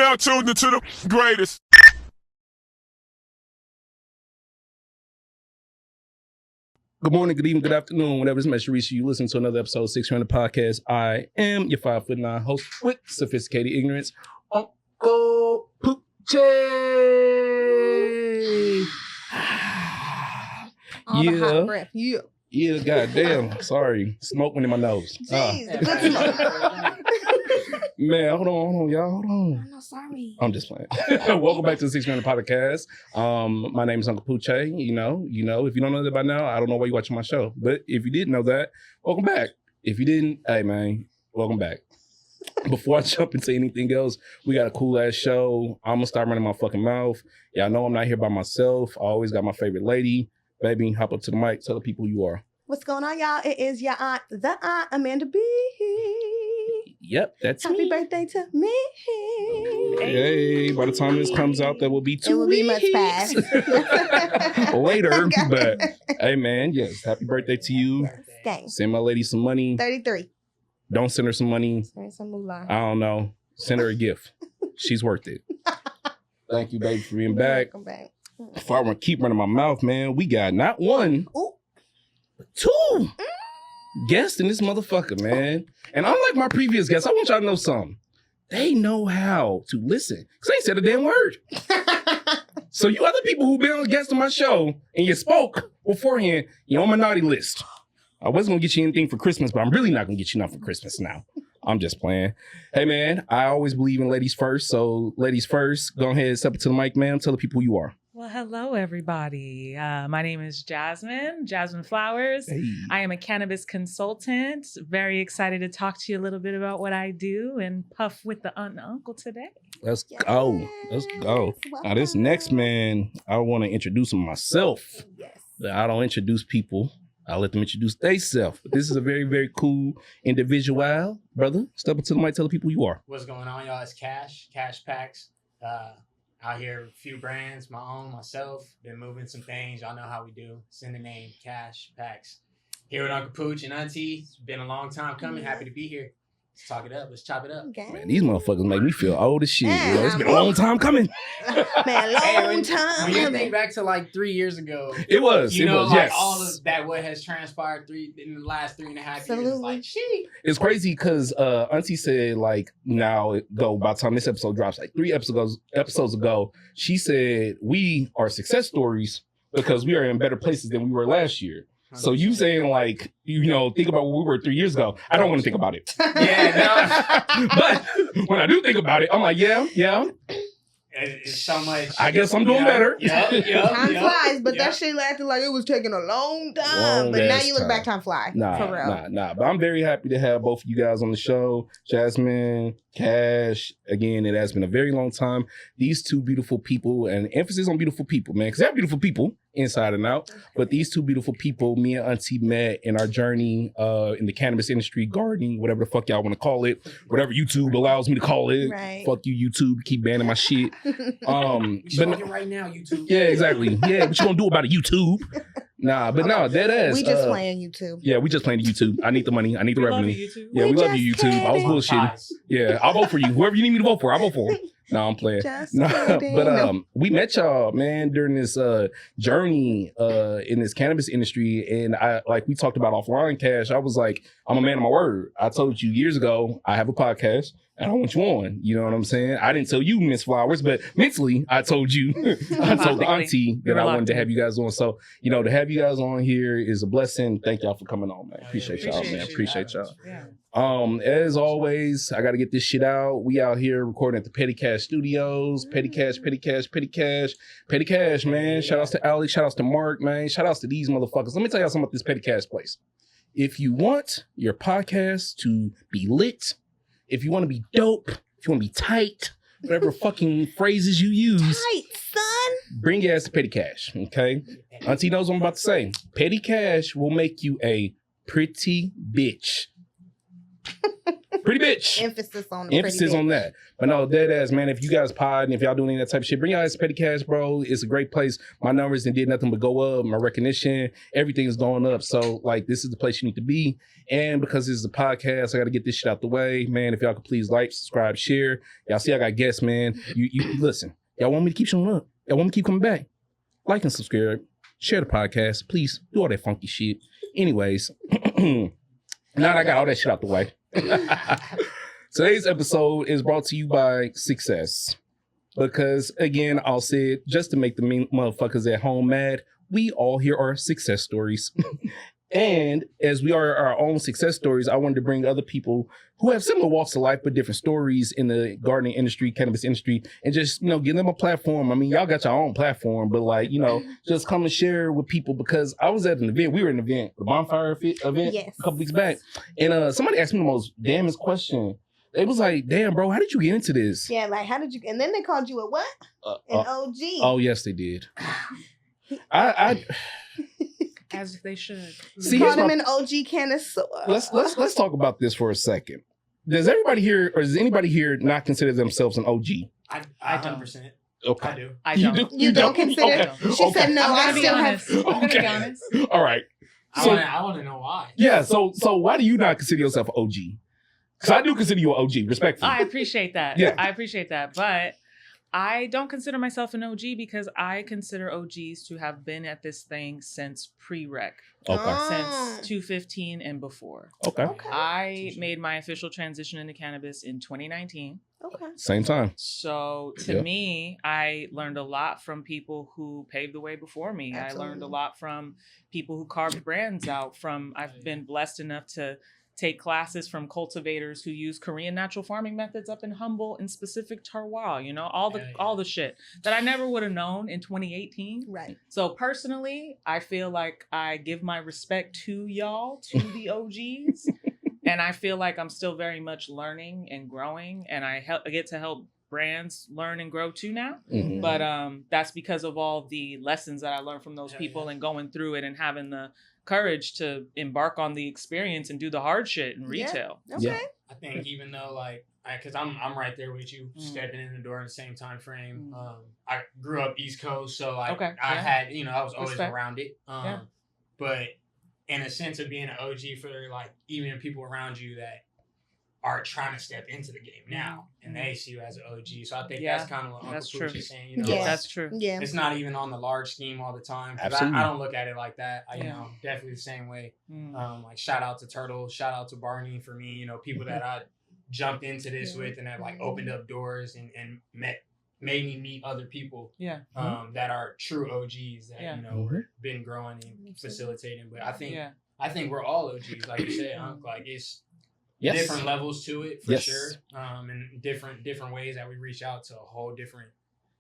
now tuned into the greatest. Good morning, good evening, good afternoon. Whenever this message reaches you, listen to another episode of 600 Podcast. I am your 5'9" host with sophisticated ignorance, Uncle Pooché. All the hot breath. Yeah, goddamn. Sorry. Smoke went in my nose. Jeez, the good smoke. Man, hold on, y'all. Hold on. I'm not sorry. I'm just playing. Welcome back to the 600 Podcast. My name is Uncle Pooché. You know, if you don't know that by now, I don't know why you're watching my show. But if you did know that, welcome back. If you didn't, hey man, welcome back. Before I jump into anything else, we got a cool ass show. I'm gonna start running my fucking mouth. Y'all know I'm not here by myself. I always got my favorite lady. Baby, hop up to the mic. Tell the people who you are. What's going on, y'all? It is your aunt, the aunt, Amanda B. Yep, that's Happy me. birthday to me. Hey, by the time this comes out, that will be 2 It will be much weeks past. later. Okay. But hey, man, yes, happy birthday to you. Gang. Send my lady some money. 33. Don't send her some money. Sorry, some moolah. I don't know. Send her a gift. She's worth it. Thank you, baby, for being back. Welcome back. If I want to keep running my mouth, man, we got not one, Ooh. but two guests in this motherfucker, man. And unlike my previous guests, I want y'all to know something. They know how to listen. Because they ain't said a damn word. So you other people who've been on guests on my show and you spoke beforehand, you're on my naughty list. I wasn't going to get you anything for Christmas, but I'm really not going to get you nothing for Christmas now. I'm just playing. Hey, man, I always believe in ladies first. So ladies first, go ahead and step up to the mic, ma'am. Tell the people who you are. Well, hello, everybody. My name is Jasmine Flowers. Hey. I am a cannabis consultant. Very excited to talk to you a little bit about what I do and puff with the aunt and uncle today. Let's go. Let's go. Now, this next man, I want to introduce him myself. Yes. I don't introduce people. I let them introduce themselves. But this is a very, very cool individual. Brother, step up to the mic, tell the people who you are. What's going on, y'all? It's KashPaccs. Out here, a few brands, my own, myself. Been moving some things. Y'all know how we do. Send the name, KashPaccs. Here with Uncle Pooch and Auntie. It's been a long time coming. Happy to be here. Let's talk it up. Let's chop it up. Okay. Man, these motherfuckers make me feel old as shit. Yeah, Yo, it's been a long time coming. Man, long time. When you think back to like 3 years ago, It was. you know, was, like yes. all of that what has transpired in the last 3.5 years. Absolutely. It's like, shit. It's crazy because Auntie said, like, now, by the time this episode drops, like 3 episodes ago, she said, we are success stories because we are in better places than we were last year. So you saying, like, think about where we were 3 years ago. I don't want to think about it. Yeah, But when I do think about it, I'm like, yeah. it's so much. I guess I'm doing better. Time flies, but that shit lasted like it was taking a long time. Long But now ass you look time. back, time fly. For real. Nah. But I'm very happy to have both of you guys on the show. Jasmine, Cash. Again, it has been a very long time. These two beautiful people, and emphasis on beautiful people, man, because they're beautiful people inside and out. But these two beautiful people, me and Auntie met in our journey in the cannabis industry, gardening, whatever the fuck y'all want to call it, whatever YouTube allows me to call it. Right. Fuck you, YouTube. Keep banning my shit. We But smoking right now, YouTube. yeah, exactly. Yeah, what you gonna do about it, YouTube? Nah, but no, dead ass. We just playing YouTube. Yeah, we just playing YouTube. I need the money. I need the We love revenue. you, YouTube. Yeah, we love you, just YouTube. I was kidding. bullshitting. Yeah, I'll vote for you. Whoever you need me to vote for, I'll vote for him. No, I'm playing. Just No, kidding. but we met y'all, man, during this journey in this cannabis industry, and we talked about offline, Cash. I was like, I'm a man of my word. I told you years ago I have a podcast and I want you on. You know what I'm saying? I didn't tell you, Miss Flowers, but mentally I told you, I told the auntie that I wanted to have you guys on. So to have you guys on here is a blessing. Thank y'all for coming on, man. Appreciate y'all, man. Appreciate y'all. Yeah. As always, I got to get this shit out. We out here recording at the Petty Cash Studios. Petty Cash, man. Shout outs to Alex. Shout outs to Mark, man. Shout outs to these motherfuckers. Let me tell y'all something about this Petty Cash place. If you want your podcast to be lit, if you want to be dope, if you want to be tight, whatever fucking phrases you use, Tight, son. bring your ass to Petty Cash, okay? Auntie knows what I'm about to say. Petty Cash will make you a pretty bitch. Pretty bitch. Emphasis on the Emphasis pretty on bitch. that. But no, dead ass, man. If you guys pod and if y'all doing any of that type of shit, bring your ass Petty Cash, bro. It's a great place. My numbers did nothing but go up. My recognition, everything is going up. So, like, this is the place you need to be. And because this is a podcast, I got to get this shit out the way. Man, if y'all could please like, subscribe, share. Y'all see I got guests, man. You listen. Y'all want me to keep showing up. Y'all want me to keep coming back. Like and subscribe. Share the podcast. Please do all that funky shit. Anyways, now that I got all that shit out the way. Today's episode is brought to you by Success. Because, again, I'll say it just to make the motherfuckers at home mad. We all here are success stories. And as we are our own success stories, I wanted to bring other people who have similar walks of life, but different stories in the gardening industry, cannabis industry, and just, give them a platform. I mean, y'all got your own platform, but like, just come and share with people because I was at an event. We were at an event, the bonfire event Yes. a couple weeks back. And somebody asked me the most damnest question. It was like, damn, bro, how did you get into this? Yeah, like how did you? And then they called you a what? An OG. Oh, yes, they did. I As if they should. See, You here's called my- him an OG connoisseur. let's talk about this for a second. Does everybody here, or does anybody here not consider themselves an OG? I 100%. Okay. I do. I You don't. do? You don't consider? Okay. She said no. I'm I gonna be still honest. have. I'm gonna be Okay. honest. All right. So I want to know why. yeah, so why do you not consider yourself an OG? Because I do consider you an OG, respectfully. I appreciate that. Yeah. I appreciate that. But I don't consider myself an OG because I consider OGs to have been at this thing since pre-rec, Okay. Oh. since 215 and before. Okay. Okay. I made my official transition into cannabis in 2019. Okay. Same time. So to Yeah. me, I learned a lot from people who paved the way before me. Absolutely. I learned a lot from people who carved brands out from, I've been blessed enough to take classes from cultivators who use Korean natural farming methods up in Humble and specific terroir, all the shit that I never would have known in 2018. Right. So personally, I feel like I give my respect to y'all, to the OGs. And I feel like I'm still very much learning and growing, and I get to help brands learn and grow too now. Mhm. But that's because of all the lessons that I learned from those people and going through it and having the courage to embark on the experience and do the hard shit in retail. Okay. Yeah. I think even though because I'm right there with you, stepping in the door in the same time frame. I grew up East Coast, so I had I was always Respect. around it. Yeah. But in a sense of being an OG for like even people around you that are trying to step into the game now, and they see you as an OG. So I think Yeah, that's kind of what Uncle that's Pooch true. is saying. Yeah. That's true. Yeah. It's not even on the large scheme all the time. 'Cause Absolutely. I don't look at it like that. Yeah. Definitely the same way. Mm. Like shout out to Turtle, shout out to Barney for me. People that I jumped into this with and have like opened up doors and made me meet other people. Yeah. That are true OGs that Yeah. been growing and facilitating. But I think we're all OGs, like you said, Unc. Like it's Yes. different levels to it for Yes. sure, and different ways that we reach out to a whole different.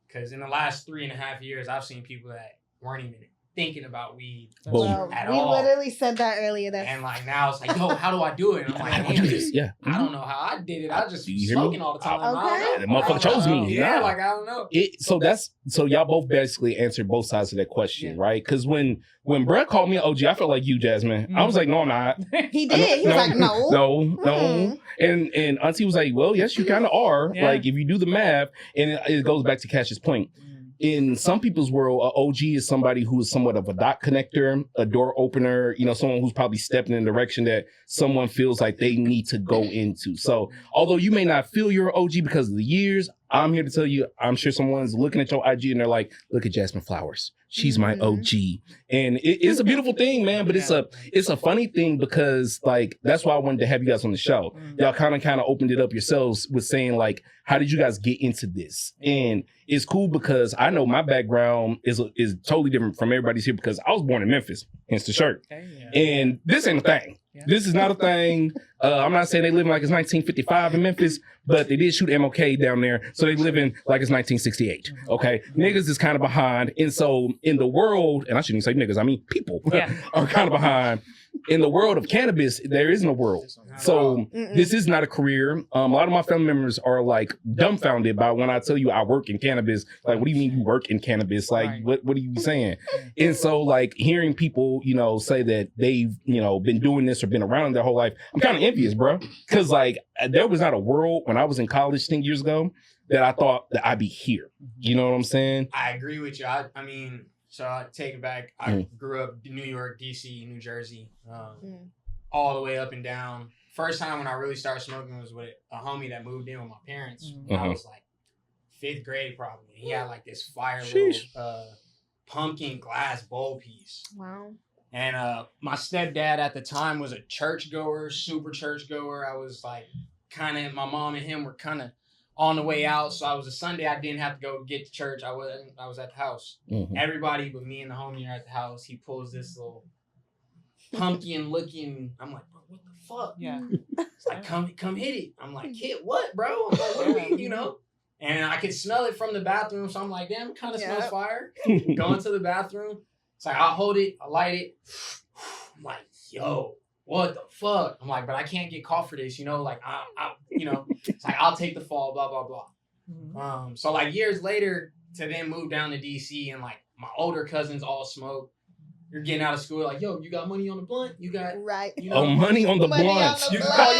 Because in the last 3.5 years, I've seen people that weren't even thinking about weed Boom. Well, at we all. literally said that earlier. And like now it's like, yo, how do I do it? And I'm like, How do I do this? Yeah. I don't know how I did it. I just Do was you hear me? smoking all the time. Okay. I don't The know. motherfucker chose me. Yeah, Nah. like I don't know. So y'all both basically answered both sides of that question, Yeah. right? Because when Brett called me an OG, I felt like you, Jasmine. I was like, no, I'm not. he did. He was like, no. No. And Auntie was like, well, yes, you kind of are. Yeah. Like, if you do the math, and it goes back to Cash's point. In some people's world, an OG is somebody who is somewhat of a dot connector, a door opener, someone who's probably stepping in a direction that someone feels like they need to go into. So although you may not feel you're an OG because of the years, I'm here to tell you, I'm sure someone's looking at your IG and they're like, look at Jasmine Flowers. She's my OG. And it's a beautiful thing, man, but it's a funny thing because like, that's why I wanted to have you guys on the show. Y'all kind of opened it up yourselves with saying like, how did you guys get into this? And it's cool because I know my background is totally different from everybody's here because I was born in Memphis, hence the shirt. And this ain't a thing. Yeah. This is not a thing. I'm not saying they live like it's 1955 in Memphis, but they did shoot MLK down there. So they live in like it's 1968. Okay. Niggas is kind of behind. And so in the world, and I shouldn't say niggas, I mean people Yeah. are kind of behind. in the world of cannabis, there isn't a world. So this is not a career. A lot of my family members are like dumbfounded by when I tell you I work in cannabis. Like, what do you mean you work in cannabis? Like, what are you saying? And so like hearing people, you know, say that they've, you know, been doing this or been around their whole life, I'm kind of envious, bro. Cause like there was not a world when I was in college 10 years ago that I thought that I'd be here. You know what I'm saying? I agree with you. I mean, so I take it back. I grew up in New York, DC, New Jersey, all the way up and down. First time when I really started smoking was with a homie that moved in with my parents. I was like 5th grade probably. He had like this fire little pumpkin glass bowl piece. Wow. And my stepdad at the time was a churchgoer, super churchgoer. I was like kind of, my mom and him were kind of on the way out. So I was a Sunday, I didn't have to go get to church. I was at the house. Everybody but me and the homie are at the house. He pulls this little pumpkin looking, I'm like, bro, what the fuck? Yeah. It's like, come hit it. I'm like, hit what, bro? I'm like, what are we, you know? And I could smell it from the bathroom. So I'm like, damn, it kind of smells fire. Going to the bathroom. It's like, I'll hold it, I light it. I'm like, yo, what the fuck? I'm like, but I can't get caught for this, you know? Like, I you know, it's like, I'll take the fall, blah, blah, blah. So like years later, to then move down to DC and like my older cousins all smoke. You're getting out of school, like, yo, you got money on the blunt? You got, you know, money on the blunt. You can call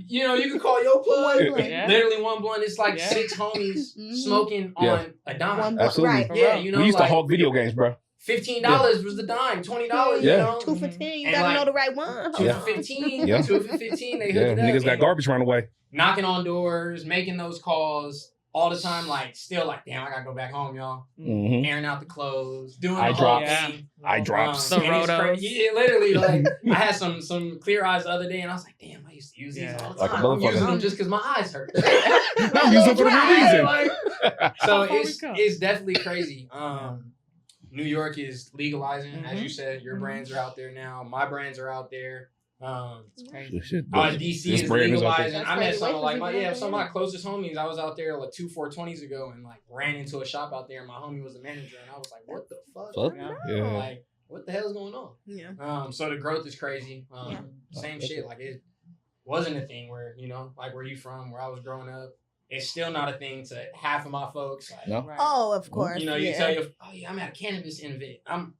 you can call your plug. Literally one blunt. It's like 6 homies smoking on a dime. Absolutely. Yeah, you know, we used to like, hog video games, bro. $15 was the dime. $20, you know. 2 for 10. You And gotta like, know the right one. 2 for 15. 2 for 15. They hook it up. Niggas got garbage run away. Knocking on doors, making those calls all the time. Like, still like, damn, I gotta go back home, y'all. Airing out the clothes, doing the whole thing. Eye drops. The rotos. Yeah, literally, like, I had some clear eyes the other day, and I was like, damn, I used to use these all the Like time. a I'm using motherfucker. them just because my eyes hurt. I'm using them for the right reason. Like, so it's definitely crazy. New York is legalizing, as you said. Your brands are out there now. My brands are out there. DC is legalizing. I met some of my closest homies. I was out there like 2 420s ago and like ran into a shop out there and my homie was the manager and I was like, what the fuck? Like, what the hell's going on? Yeah. So the growth is crazy. Same shit. Like, it wasn't a thing where, you know, like where you from, where I was growing up. It's still not a thing to half of my folks. Like, Oh, of course. you know, you tell you, oh yeah, I'm at a cannabis invent. I'm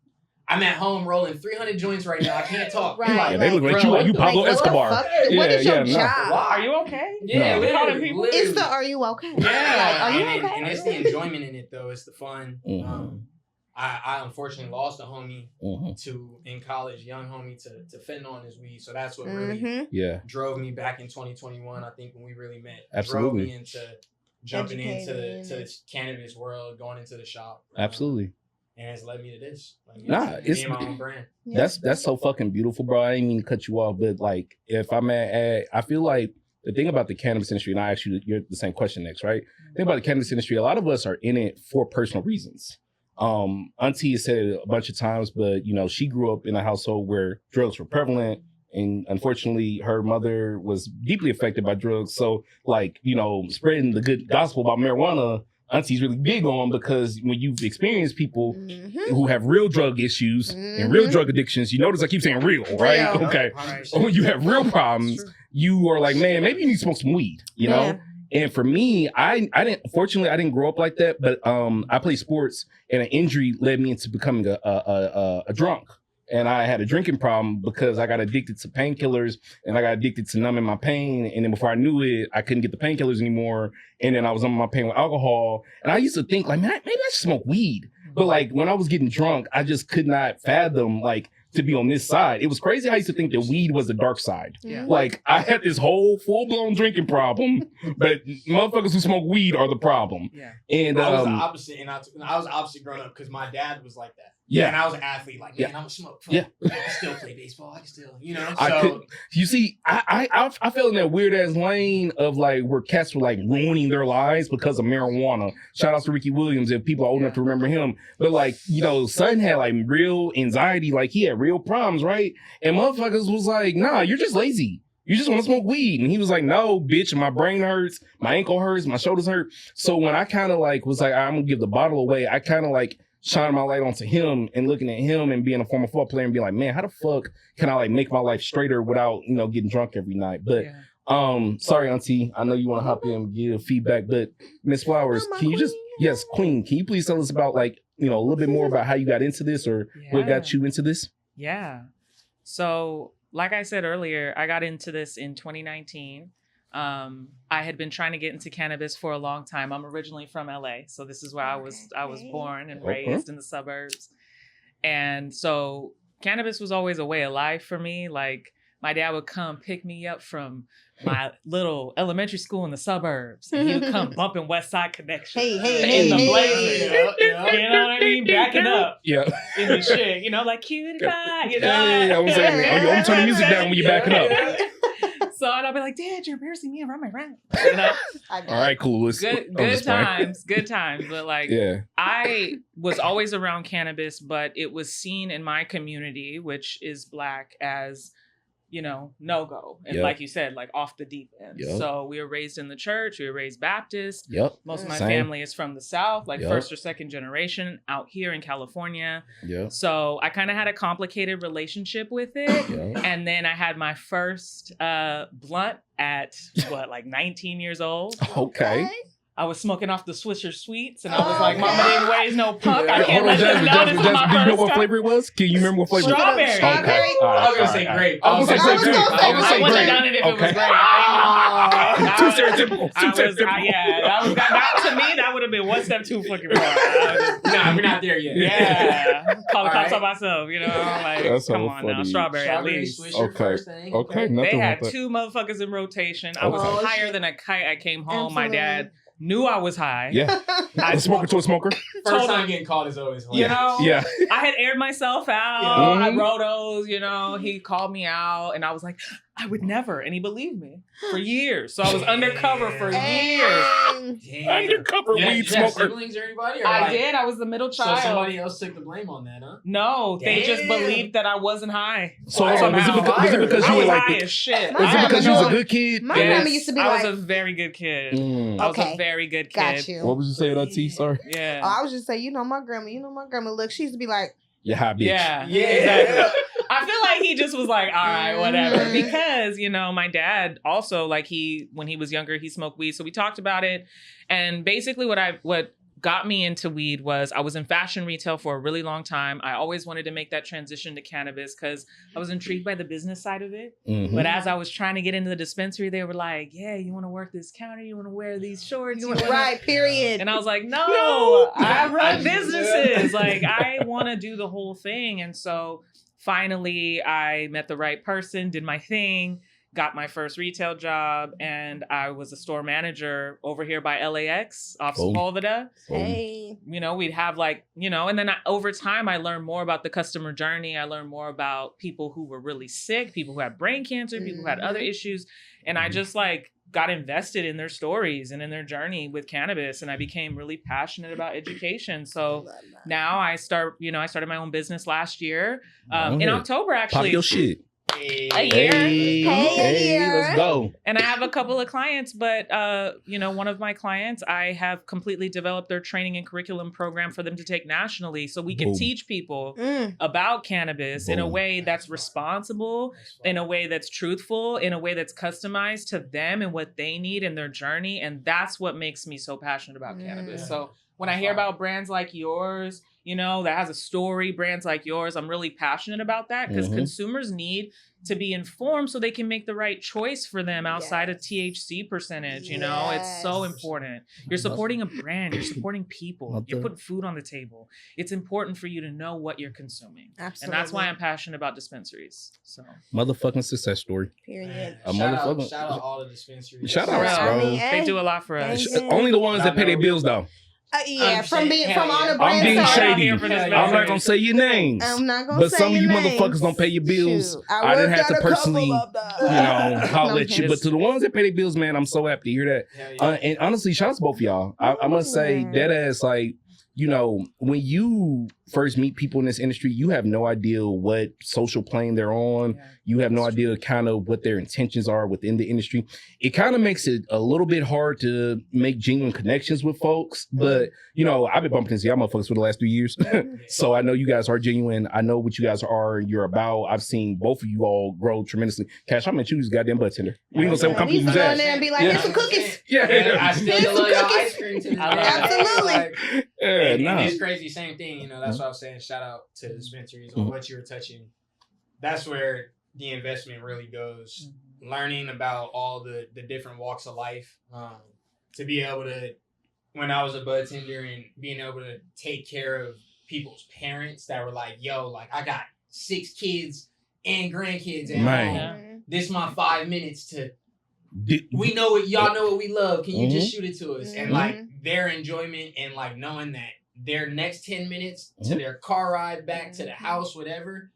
at home rolling 300 joints right now. I can't talk. Right. They look like you Pablo Escobar. What is your job? Are you okay? Yeah, literally. It's the are you okay? Yeah. Are you okay? And it's the enjoyment in it, though. It's the fun. I unfortunately lost a homie in college, young homie to fentanyl in his weed. So that's what really drove me back in 2021. I think when we really met, drove me into jumping into the cannabis world, going into the shop. Absolutely. And it's led me to this. It's my own brand. That's so fucking beautiful, bro. I didn't mean to cut you off, but like, if I may add, I feel like the thing about the cannabis industry, and I ask you the same question next, right? The thing about the cannabis industry, a lot of us are in it for personal reasons. Auntie has said it a bunch of times, but you know, she grew up in a household where drugs were prevalent, and unfortunately, her mother was deeply affected by drugs. So, like, you know, spreading the good gospel about marijuana, Auntie's really big on, because when you've experienced people who have real drug issues and real drug addictions, you notice I keep saying real, right? Okay. When you have real problems, you are like, man, maybe you need to smoke some weed, you know? And for me, I didn't grow up like that, but I played sports and an injury led me into becoming a drunk. And I had a drinking problem because I got addicted to painkillers and I got addicted to numbing my pain. And then before I knew it, I couldn't get the painkillers anymore. And then I was numbing my pain with alcohol. And I used to think like, man, maybe I should smoke weed. But like when I was getting drunk, I just could not fathom like to be on this side. It was crazy. I used to think that weed was the dark side. Like I had this whole full-blown drinking problem, but motherfuckers who smoke weed are the problem. And I was the opposite. And I was the opposite growing up because my dad was like that. And I was an athlete. Like, man, I'm a smoke. I can still play baseball. I can still, you know. So you see, I fell in that weird ass lane of like where cats were like ruining their lives because of marijuana. Shout out to Ricky Williams if people are old enough to remember him. But like, you know, son had like real anxiety, like he had real problems, right? And motherfuckers was like, nah, you're just lazy. You just want to smoke weed. And he was like, no, bitch, my brain hurts, my ankle hurts, my shoulders hurt. So when I kind of like was like, I'm gonna give the bottle away, I kind of like shining my light onto him and looking at him and being a former football player and being like, man, how the fuck can I like make my life straighter without, you know, getting drunk every night? But sorry, Auntie, I know you want to hop in and give feedback, but Miss Flowers, can you just, yes, Queen, can you please tell us about like, you know, a little bit more about how you got into this or what got you into this? Yeah. So like I said earlier, I got into this in 2019. I had been trying to get into cannabis for a long time. I'm originally from LA, so this is where I was born and raised in the suburbs. And so cannabis was always a way of life for me. Like my dad would come pick me up from my little elementary school in the suburbs. And he would come bumping West Side Connection in the Blazer. You know what I mean? Backing up in the shit. You know, like cutie pie, you know? I was saying, I'm turning the music down when you're backing up. So and I'll be like, Dad, you're embarrassing me around my friend. You know? All right, cool. Good times. But like, I was always around cannabis, but it was seen in my community, which is Black, as, you know, no-go. And like you said, like off the deep end. So we were raised in the church. We were raised Baptist. Most of my family is from the South, like first or second generation out here in California. So I kind of had a complicated relationship with it. And then I had my first blunt at, like 19 years old. Okay. I was smoking off the Swisher Sweets, and I was like, Mama didn't raise no punk. I can't let Jasmine, them know this is my do you know first what flavor it was? Can you remember what flavor? Strawberry. Okay. I was going to say grape. I was going to say grape. I wouldn't have done it if it was grape. Too stereotypical. To me, that would have been one step too fucking far. Nah, we're not there yet. Yeah. Call the cops on myself, you know? Like, that's come on now. Strawberry at least. Okay. They had two motherfuckers in rotation. I was higher than a kite. I came home. My dad knew I was high. A smoker to a smoker. First time getting caught is always hilarious. You know? I had aired myself out. I wrote those, you know. He called me out and I was like, I would never. And he believed me for years. So I was undercover for years. Undercover weed smoker. Siblings or anybody? Or I did. I was the middle child. So somebody else took the blame on that, huh? No, they just believed that I wasn't high. So was it because you were like high as shit? Was it because you was a good kid? My grandma used to be like, I was a very good kid. I was a very good kid. Got you. What was you saying, Auntie? Sorry. Yeah. I was just saying, you know my grandma. Look, she used to be like, you're high, bitch. Yeah, exactly. I feel like he just was like, all right, whatever. Because, you know, my dad also, like when he was younger, he smoked weed. So we talked about it. And basically what got me into weed was I was in fashion retail for a really long time. I always wanted to make that transition to cannabis because I was intrigued by the business side of it. But as I was trying to get into the dispensary, they were like, yeah, you want to work this counter? You want to wear these shorts? Right, period. And I was like, no. I run businesses. Like, I want to do the whole thing. And so finally, I met the right person, did my thing, got my first retail job, and I was a store manager over here by LAX off Sepulveda. Hey. You know, we'd have like, you know, and then over time, I learned more about the customer journey. I learned more about people who were really sick, people who had brain cancer, people who had other issues. And I just like got invested in their stories and in their journey with cannabis. And I became really passionate about education. So now I started my own business last year. In October, actually. Pop your shit. A year. Hey, let's go. And I have a couple of clients, but one of my clients, I have completely developed their training and curriculum program for them to take nationally, so we can teach people about cannabis in a way that's responsible, in a way that's truthful, in a way that's customized to them and what they need in their journey. And that's what makes me so passionate about cannabis. So when I hear about brands like yours, you know, that has a story, brands like yours, I'm really passionate about that because consumers need to be informed so they can make the right choice for them outside of THC percentage. You know, it's so important. You're supporting a brand, you're supporting people, you're putting food on the table. It's important for you to know what you're consuming. Absolutely. And that's why I'm passionate about dispensaries. So motherfucking success story. Period. Shout out all the dispensaries. Shout out, bro. They do a lot for us. Only the ones that pay their bills though. From on the brand I'm being side. shady. I'm not gonna say your names. I'm not gonna but say some of you your names. motherfuckers don't pay your bills. Shoot. I didn't have to personally, holler at you. But to the ones that pay their bills, man, I'm so happy to hear that. And honestly, shout out to both of y'all. I must say, dead ass, like, when you first meet people in this industry, you have no idea what social plane they're on. Yeah, you have no that's idea kind of what their intentions are within the industry. It kind of makes it a little bit hard to make genuine connections with folks. But, I've been bumping into y'all motherfuckers for the last 3 years. So I know you guys are genuine. I know what you guys are, you're about. I've seen both of you all grow tremendously. Cash, I met you was a goddamn bartender. We ain't gonna say what company you was go in at. there and be like, Yeah. here's some cookies. Yeah. I still Here's some love y'all cookies. ice cream to this day. Absolutely. And it's crazy, same thing. That's what I was saying. Shout out to dispensaries on what you were touching. That's where the investment really goes. Learning about all the different walks of life. To be able to, when I was a bud tender and being able to take care of people's parents that were like, yo, like I got 6 kids and grandkids at home. This is my 5 minutes to, we know what, y'all know what we love. Can you just shoot it to us? And like their enjoyment and like knowing that their next 10 minutes to their car ride back to the house, whatever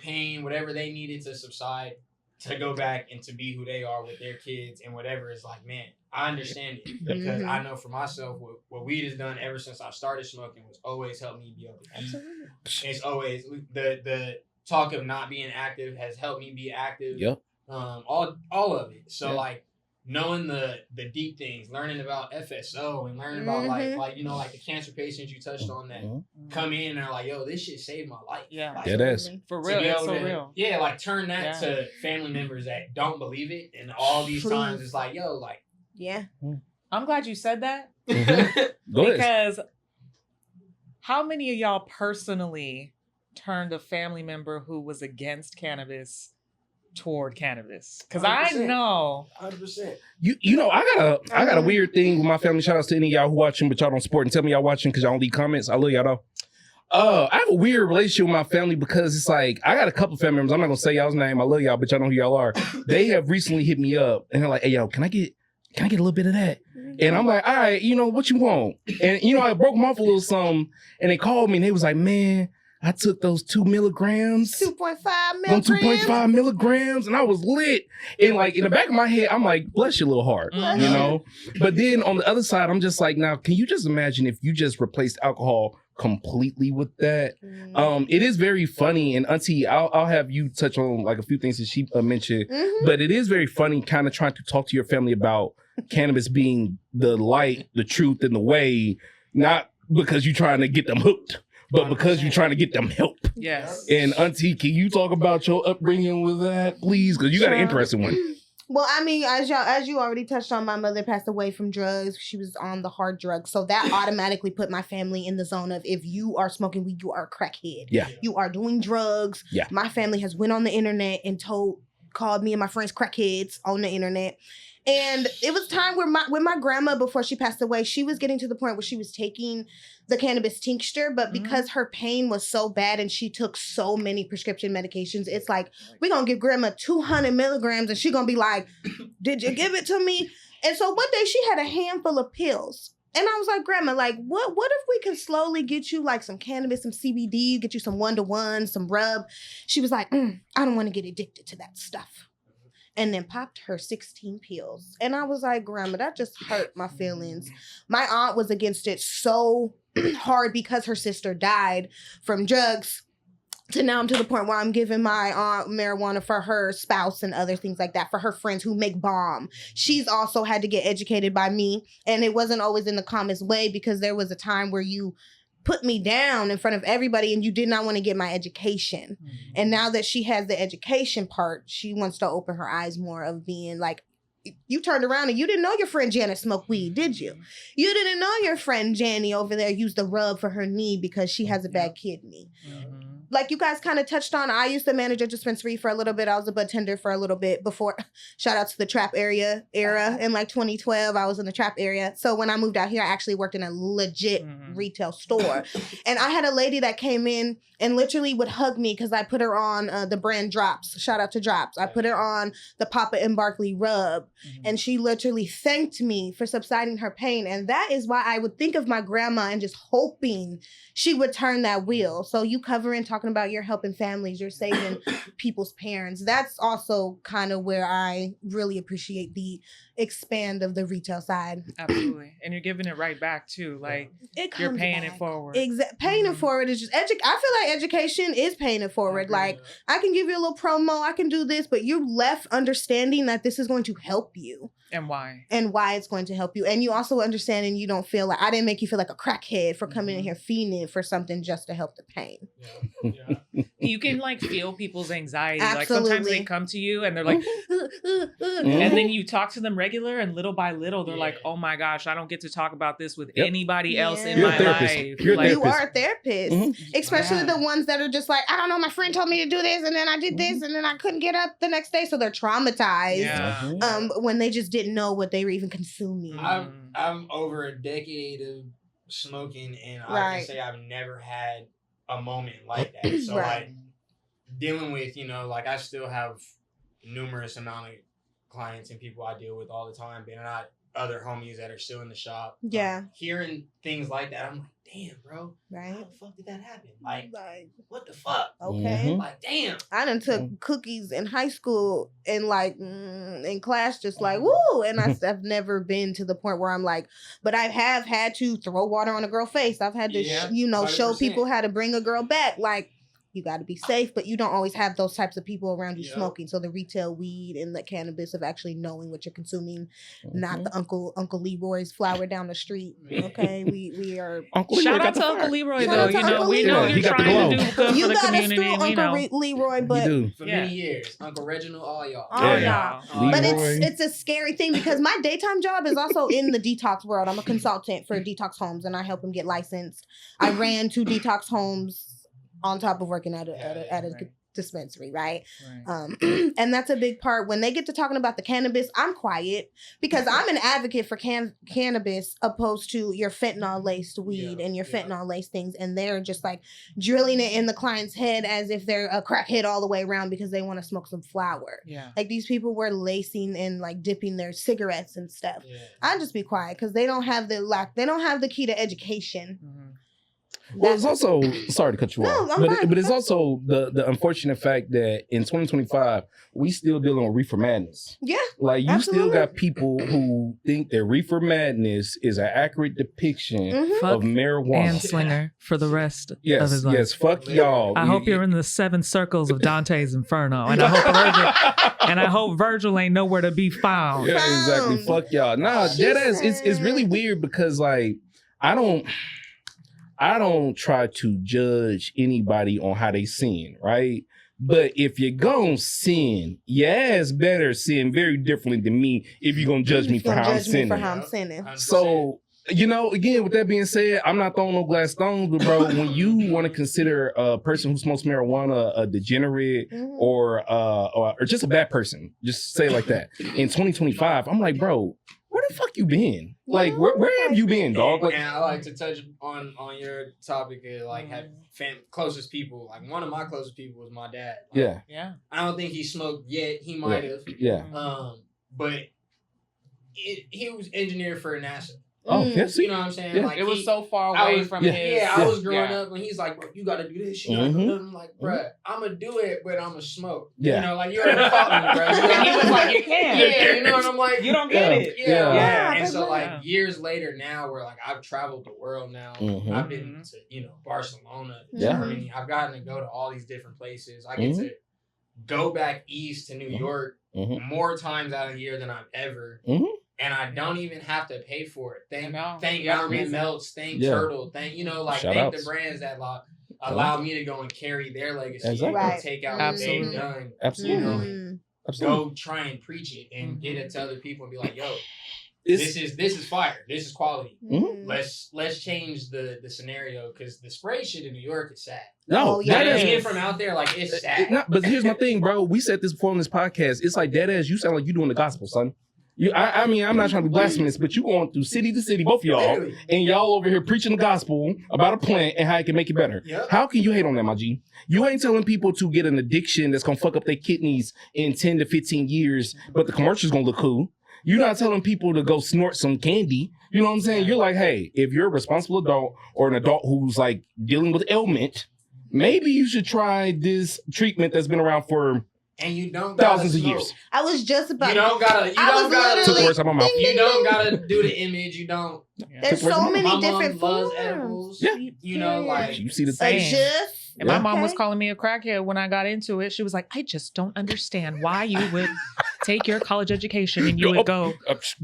pain, whatever they needed to subside, to go back and to be who they are with their kids and whatever is like, man, I understand it. Because I know for myself, what weed has done ever since I started smoking was always helped me be able to eat. Absolutely. It's always, the talk of not being active has helped me be active. Yep. All of it. So like knowing the deep things, learning about FSO and learning about like the cancer patients you touched on that come in and are like, yo, this shit saved my life. Yeah. Like, It is. For real. It's so real. Yeah, like turn that to family members that don't believe it, and all these times it's like, yo, like I'm glad you said that. Go ahead. Because how many of y'all personally turned a family member who was against cannabis toward cannabis? Because I know 100%. I got a weird thing with my family. Shout outs to any of y'all who watching, but y'all don't support and tell me y'all watching because y'all don't leave comments. I love y'all though. I have a weird relationship with my family because it's like I got a couple family members. I'm not gonna say y'all's name. I love y'all, but y'all know who y'all are. They have recently hit me up and they're like, "Hey, yo, can I get a little bit of that?" And I'm like, "All right, what you want?" And I broke them off a little something, and they called me and they was like, "Man, I took those 2 milligrams, 2.5 milligrams, 2.5 milligrams, and I was lit." And like in the back of my head, I'm like, "Bless your little heart," But then on the other side, I'm just like, now, can you just imagine if you just replaced alcohol completely with that? It is very funny, and Auntie, I'll have you touch on like a few things that she mentioned, but it is very funny, kind of trying to talk to your family about cannabis being the light, the truth, and the way, not because you're trying to get them hooked, but because you're trying to get them help. Yes. And Auntie, can you talk about your upbringing with that, please? Because you got an interesting one. Well, I mean, as you already touched on, my mother passed away from drugs. She was on the hard drugs. So that automatically put my family in the zone of, if you are smoking weed, you are a crackhead. Yeah. You are doing drugs. Yeah. My family has went on the internet and called me and my friends crackheads on the internet. And it was time where my grandma, before she passed away, she was getting to the point where she was taking the cannabis tincture, but because her pain was so bad and she took so many prescription medications, it's like, we're going to give grandma 200 milligrams and she going to be like, "Did you give it to me?" And so one day she had a handful of pills. And I was like, "Grandma, like, what if we can slowly get you like some cannabis, some CBD, get you some 1-to-1, some rub?" She was like, "I don't want to get addicted to that stuff." And then popped her 16 pills. And I was like, "Grandma, that just hurt my feelings." My aunt was against it so hard because her sister died from drugs. To now I'm to the point where I'm giving my aunt marijuana for her spouse and other things like that, for her friends who make bomb. She's also had to get educated by me. And it wasn't always in the calmest way, because there was a time where you put me down in front of everybody and you did not want to get my education. And now that she has the education part, she wants to open her eyes more of being like, you turned around and you didn't know your friend Janet smoked weed, did you? You didn't know your friend Janny over there used the rub for her knee because she has a bad kidney. Like you guys kind of touched on, I used to manage a dispensary for a little bit. I was a bud tender for a little bit before, shout out to the trap era in like 2012. I was in the trap area. So when I moved out here, I actually worked in a legit retail store. And I had a lady that came in and literally would hug me because I put her on the brand Drops. Shout out to Drops. I put her on the Papa and Barkley rub. And she literally thanked me for subsiding her pain. And that is why I would think of my grandma and just hoping she would turn that wheel. So you covering, talking about you're helping families, you're saving people's parents. That's also kind of where I really appreciate the expand of the retail side. Absolutely. And you're giving it right back too. Like you're paying it forward. Paying it forward is just I feel like education is paying it forward. Like I can give you a little promo, I can do this, but you're left understanding that this is going to help you. And why? And why it's going to help you. And you also understand and you don't feel like I didn't make you feel like a crackhead for coming in here fiending for something just to help the pain. Yeah. You can like feel people's anxiety. Absolutely. Like sometimes they come to you and they're like, and then you talk to them regular and little by little they're like, oh my gosh, I don't get to talk about this with anybody else in my life. You are a therapist. Especially the ones that are just like, I don't know, my friend told me to do this and then I did this and then I couldn't get up the next day. So they're traumatized when they just didn't know what they were even consuming. I'm over a decade of smoking and I can say I've never had a moment like that. So like dealing with, like I still have numerous amount of clients and people I deal with all the time, but not other homies that are still in the shop. Yeah. Hearing things like that, I'm like, damn, bro. Right. How the fuck did that happen? Like what the fuck? Okay. Like, damn. I done took cookies in high school and like in class, just like, woo. And I've never been to the point where I'm like, but I have had to throw water on a girl's face. I've had to, show people how to bring a girl back. Like, you got to be safe, but you don't always have those types of people around you smoking. So the retail weed and the cannabis of actually knowing what you're consuming, not the Uncle Leroy's flower down the street. Okay, we are. Shout out to Uncle Leroy though. We know you're trying to do good for the community. You got Uncle Leroy, but for many years, Uncle Reginald, all y'all. But it's a scary thing because my daytime job is also in the detox world. I'm a consultant for detox homes, and I help them get licensed. I ran 2 detox homes on top of working at a dispensary, right? And that's a big part. When they get to talking about the cannabis, I'm quiet because I'm an advocate for cannabis opposed to your fentanyl-laced weed and your fentanyl-laced things. And they're just like drilling it in the client's head as if they're a crackhead all the way around because they want to smoke some flower. Yeah. Like these people were lacing and like dipping their cigarettes and stuff. Yeah. I'd just be quiet because they don't have the key to education. Well, it's also, sorry to cut you off, but it's also the unfortunate fact that in 2025, we still dealing with reefer madness. Yeah. Like, you still got people who think that reefer madness is an accurate depiction of marijuana. And slinger for the rest of his life. Yes, fuck y'all. I hope you're in the 7 circles of Dante's Inferno, and I hope Virgil ain't nowhere to be found. Yeah, exactly. Fuck y'all. Nah, it's really weird because, like, I don't try to judge anybody on how they sin, right? But if you're gonna sin, your ass better sin very differently than me if you're gonna judge me for how I'm sinning. So, again, with that being said, I'm not throwing no glass stones, but bro, when you want to consider a person who smokes marijuana a degenerate or just a bad person, just say it like that. In 2025, I'm like, bro, where the fuck you been? Like, where have you been, dog? Like, and I like to touch on your topic of like have closest people. Like one of my closest people was my dad. Like, I don't think he smoked yet. He might have. Yeah. But he was engineer for NASA. Oh, yes. You know what I'm saying? Yeah. Like it was so far away from his. Yeah, I was growing up and he's like, bro, you gotta do this. You gotta do that. I'm like, bro, I'm gonna do it, but I'm gonna smoke. Yeah. Like, you already caught me, bro. And he was like, you can. Yeah, and I'm like, you don't get it. Yeah. And so, like, years later now, where, like, I've traveled the world now. I've been to, Barcelona, Germany. I've gotten to go to all these different places. I get to go back east to New York more times out of the year than I've ever. And I don't even have to pay for it. Thank Government Melts, thank Turtle, thank the brands that allow me to go and carry their legacy and take out what they've done. Absolutely. Go try and preach it and get it to other people and be like, yo, this is fire. This is quality. Let's change the scenario because the spray shit in New York is sad. No, that is from out there, like it's sad. But here's my thing, bro. We said this before on this podcast. It's like dead ass. You sound like you doing the gospel, son. I mean, I'm not trying to be blasphemous, but you going through city to city, both of y'all, and y'all over here preaching the gospel about a plant and how it can make it better. Yep. How can you hate on that, my G? You ain't telling people to get an addiction that's going to fuck up their kidneys in 10 to 15 years, but the commercial's going to look cool. You're not telling people to go snort some candy. You know what I'm saying? You're like, hey, if you're a responsible adult or an adult who's like dealing with ailment, maybe you should try this treatment that's been around for And you don't gotta thousands of smoke. years. I was just about. You don't gotta. You I don't was gotta. Took words out my mouth. You don't gotta do the image. You don't. There's Took words out so my many My different mom loves forms. edibles. Yeah. You know, like You see the Like thing. just. And my mom was Okay. calling me a crackhead when I got into it. She was like, I just don't understand why you would take your college education and you would go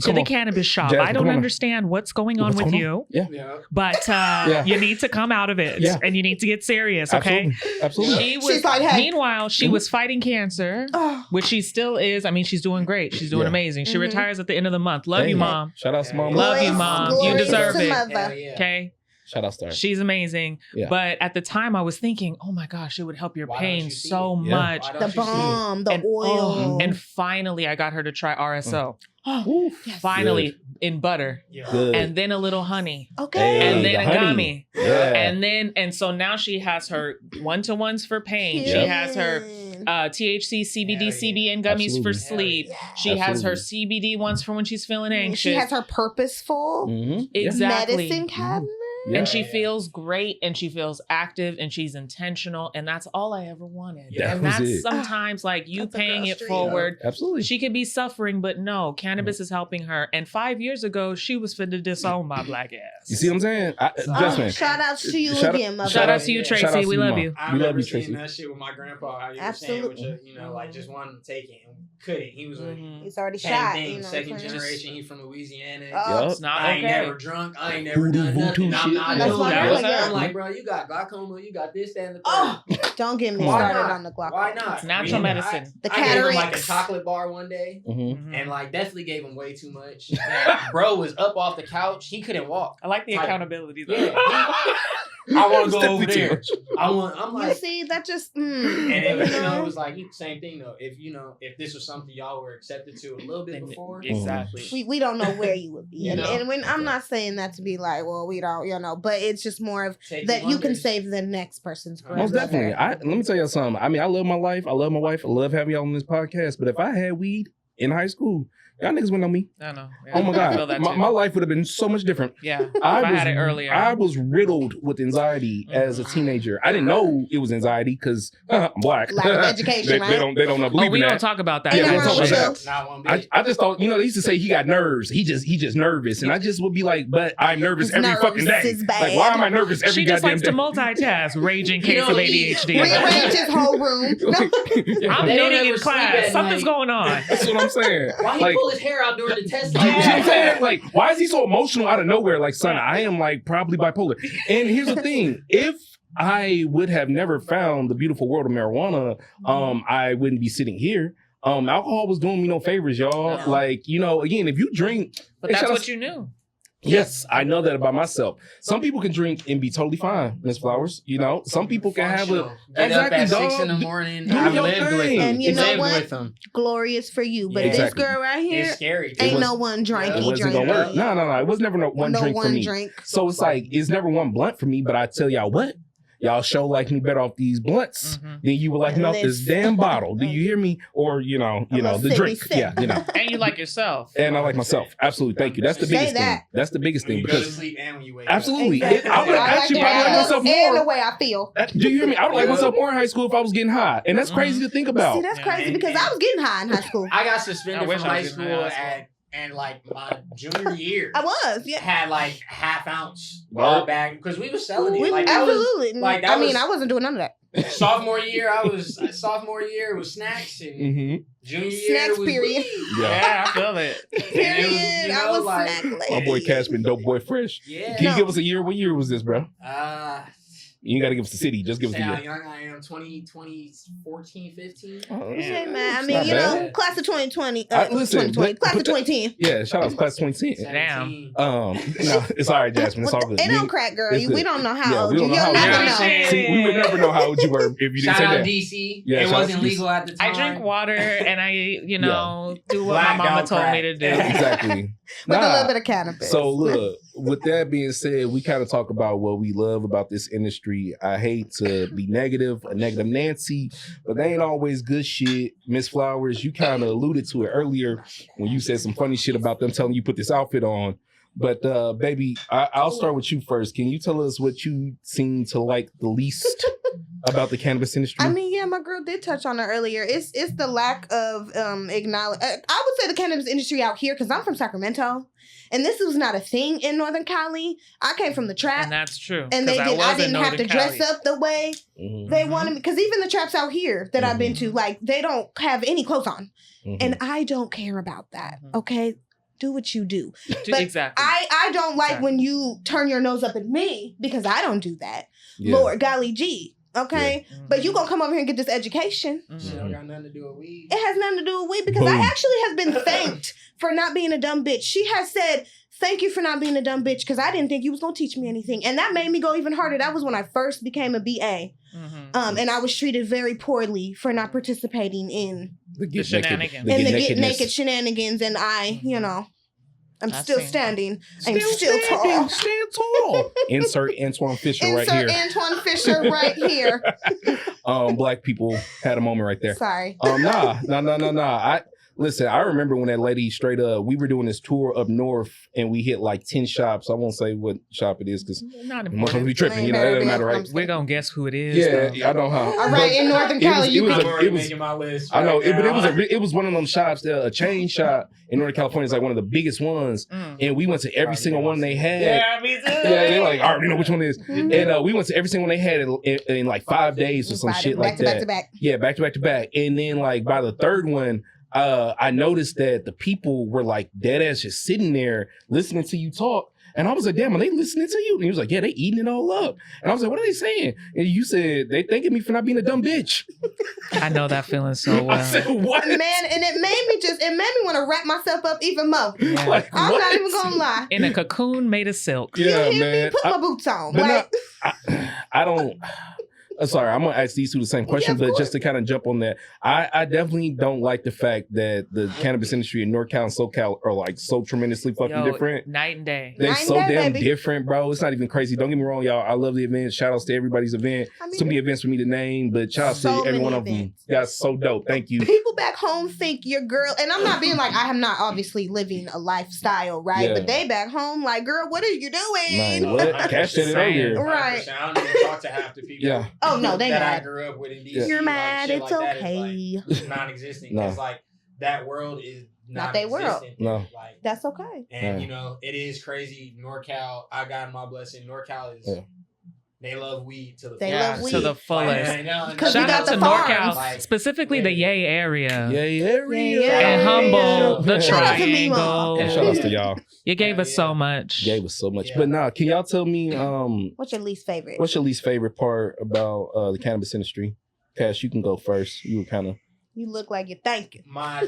to the cannabis shop. Jasmine, I don't come on. understand what's going on What's with going you, Yeah. yeah. but Yeah. you need to come out of it Yeah. and you need to get serious, okay? Absolutely. Absolutely. She was, She's like, hey. meanwhile, she was fighting cancer, Oh, which she still is. I mean, she's doing great. She's doing Yeah. amazing. She Mhm. retires at the end of the month. Love you, Dang. Mom. Shout out to mom. Love you, glories- Mom. You glories deserve to it. mother. Hell yeah. Okay? Shout out Star. She's amazing. Yeah. But at the time, I was thinking, oh my gosh, it would help your Why don't pain you see so it? Yeah. much. Why don't The you see it? balm, the And, oil. and finally, I got her to try RSO. Ooh. Yes. Finally, in butter. Yeah. Good. And then a little honey. Okay. Hey, And then the a honey. gummy. Yeah. And so now she has her one-to-ones for pain. She Yep. has her THC, CBD, Hell yeah. CBN gummies for Absolutely. sleep. Hell yeah. She has her Absolutely. CBD ones for when she's feeling anxious. She has her purposeful Mm-hmm. exactly. medicine cabinet. Yeah. And she Yeah. feels great and she feels active and she's intentional. And that's all I ever wanted. That and was that's it. sometimes like you That's a paying girl it street. forward. Absolutely. She could be suffering, but no, cannabis is helping her. And 5 years ago, she was finna disown my black ass. You see what I'm saying? Oh, Jasmine. shout out to you Shout out- again, mother. Shout out to you, Yeah. Tracy. Shout out to We you, love Mom. you. I We love remember you, seeing Tracy. that shit with my grandpa. How you were Absolutely. saying, which, like just wanted to take it and couldn't. He was like, Mhm. He's already same shot. thing, You know, second what I'm saying? generation. He from Louisiana. Oh, Yup. It's not I ain't okay. never drunk. I ain't never Voodoo, done voodoo nothing. I'm shit. not That's doing what that. I'm like, I'm like, bro, you got glaucoma, you got this, that, and the third. Oh, don't get me Why started not? on the glaucoma. Why not? It's natural medicine. The I gave him like a cataracts. chocolate bar one day, Mm-hmm. and like definitely gave him way too much. Bro was up off the couch. He couldn't walk. I like the Type. accountability though. Yeah. I want to go over there. I'm You like, see, that just. and it was, you know? it was like same thing though. If this was something y'all were accepted to a little bit Then- before, Exactly. we don't know where you would be. You And, know? and when I'm not saying that to be like, well, we don't, but it's just more of take that the you can wonders. save the next person's Most Most grandmother. definitely. Let me tell you something. I mean, I love my life. I love my wife. I love having y'all on this podcast. But if I had weed in high school, y'all niggas wouldn't know me. I know. Oh my I feel God. that My, too. my life would have been so much different. Yeah. If I had it earlier. I was riddled with anxiety as a Mhm. teenager. I didn't know it was anxiety because I'm black. Lack of education, they, right? they don't believe we in don't that. talk about that. Ain't Yeah, we nothing don't wrong talk with about you. Not one I, bit. I just thought, they used to say he got nerves. He just nervous. And I just would be like, but I'm nervous His every nerves fucking day. is bad. Like, why am I nervous every She just goddamn likes to day? multitask, raging You case know, of he- ADHD. Rearrange his whole room. No. I'm They don't knitting ever in sleep class. at Something's night. going on. That's what I'm saying. Why he Like, pull his hair out during the test? you see Like what I'm saying? that? Like, why is he so emotional out of nowhere? Like, son, I am like probably bipolar. And here's the thing. If I would have never found the beautiful world of marijuana, I wouldn't be sitting here. Alcohol was doing me no favors, y'all. No. Like, again, if you drink, But Hey, that's shout what out- you knew. yes, I know that about myself. Some people can drink and be totally fine, Miss Flowers. Some people can have a Functional. Get up at Exactly, 6 in the dog. morning. Do I've your lived with thing. them. And you know Lived what? with them. Glorious for you. But Yeah. this Exactly. girl right here It's scary. ain't was- no one it drinky wasn't gonna work. drinky. No. It was never one no drink for one me. drink. So it's like it's never one blunt for me. But I tell y'all what, y'all show like me better off these blunts Mhm. than you would like me off this damn bottle. Do you hear me? Or little the sippy drink. sip. Yeah. And you like yourself. And I like myself. Absolutely. Thank you. That's the Say biggest thing. that. That's the biggest When thing you go to because sleep and when you wake absolutely. Exactly. I would actually probably like myself And the more. way I feel. Do you hear me? I would like Yeah. myself more in high school if I was getting high, and that's crazy to think about. See, that's Yeah. crazy because I was getting high in high school. I got I suspended wish from I high was in school high school. and like my junior year. I was, yeah. Had like half ounce Well, bag because we was selling it. Like Absolutely. like, that I mean, was- I wasn't doing none of that. sophomore year, sophomore year was snacks and Mm-hmm. junior year Snacks, was period. weed. Yeah. Yeah, I feel it. Period. you I know, was like- snack lady. My boy Cashman, dope boy fresh. Yeah. Can you No. give us a year? What year was this, bro? Uh, You got to give us the city. Just give us say the how year. young I am. 2014, 15. Oh, Yeah. Hey, man. I It's mean, not you know, bad. class of 2020. Listen, 2020. but- Class of but the- 2010. Yeah, shout out to class 2010. Damn. No, it's all right, Jasmine. It's all good. It don't crack, girl. it's We good. don't know how Yeah, old we you. don't know You'll how never old know. you are. See, we would never know how old you were if you didn't Shout say out that. DC. Yeah, it shout out wasn't to DC. legal at the time. I drink water and I, do what Black my mama dog told crack. me to do. Exactly. With a Nah. little bit of cannabis. So look, with that being said, we kind of talk about what we love about this industry. I hate to be negative, a negative Nancy, but they ain't always good shit. Miss Flowers, you kind of alluded to it earlier when you said some funny shit about them telling you put this outfit on. But baby, I'll start with you first. Can you tell us what you seem to like the least about the cannabis industry? I mean, yeah, my girl did touch on it earlier. It's the lack of acknowledge. I would say the cannabis industry out here, because I'm from Sacramento, and this was not a thing in Northern Cali. I came from the trap, And that's true. and they 'cause did. was I in didn't have to Northern dress Cali. up the way Mhm. they wanted me, because even the traps out here that I've been to, like, they don't have any clothes on, Mhm. and I don't care about that. Mhm. Okay, do what you do. But Exactly. I don't like Exactly. when you turn your nose up at me, because I don't do that. Yeah. Lord golly gee. Okay, but you gonna come over here and get this education. Shit don't got nothing to do with weed. It has nothing to do with weed, because I Boom. actually have been thanked for not being a dumb bitch. She has said, thank you for not being a dumb bitch, because I didn't think you was going to teach me anything. And that made me go even harder. That was when I first became a BA. And I was treated very poorly for not participating in The get shenanigans. the nakedness. get naked shenanigans. And I, you know, I'm I still see. standing. I'm still standing, tall. Stand tall. Insert Antoine Fisher right Insert here. Antoine Fisher right here. Black people had a moment right there. Sorry. Nah. I remember when that lady straight up, we were doing this tour up north and we hit like 10 shops. I won't say what shop it is because Not I'm supposed to be important. tripping, you know, it doesn't matter, right? We're going to guess who it is. Yeah, though. I know how. All right, in Northern Cali, you was can. I'm a- already it was- making my list. I know, right but now. it was one of them shops, a chain shop in Northern California. It's like one of the biggest ones. And we went to every single one they had. Yeah, me too. Yeah, they're like, I already know which one it is. Mhm. And we went to every single one they had in like 5 days or some Back shit to like back that. to back. Yeah, back to back to back. And then like by the third one, I noticed that the people were like dead ass just sitting there listening to you talk. And I was like, damn, are they listening to you? And he was like, yeah, they eating it all up. And I was like, what are they saying? And you said, they thanking me for not being a dumb bitch. I know that feeling so I well. said, what? Man, and it made me want to wrap myself up even more. Yeah. Like, I'm what? not even gonna lie. In a cocoon made of silk. Yeah, you hear man. me? Put my boots on. but Like, I don't. Sorry, I'm gonna ask these two the same question, of but course. just to kind of jump on that, I definitely don't like the fact that the cannabis industry in NorCal and SoCal are like so tremendously fucking Yo, different. night and day. They're Night and so day, damn baby. different, bro. It's not even crazy. Don't get me wrong, y'all. I love the event. Shout outs to everybody's event. I mean, Too many events for me to name, but shout out So to every many one of them. events. That's so dope. Thank you. people back home think your girl, and I'm not being like, I am not obviously living a lifestyle, right? Yeah. But they back home like, girl, what are you doing? Man, what? Cash said it earlier. Right. I don't even talk to half the people. Yeah. Oh, no, they that I mad. grew up with in DC. Yeah. You're like, mad, shit it's like that is, okay. like, non-existent. No. It's like that world is Not they world. No. Like, That's okay. and Yeah. you know, it is crazy. NorCal, I got my blessing. NorCal is Yeah. they love weed to the They Yeah, love weed. to the fullest. Because we Shout got out the to farms. NorCal, Like, specifically the Yay area. Yeah, Yeah. And Humble, the Shout out to Mima. Triangle. And shout outs to y'all. You gave us so much. Gave us so much. Yeah. But nah, can y'all tell me What's your least favorite? what's your least favorite part about the cannabis industry? Cash, you can go first. You were kind of You look like you're thinking. My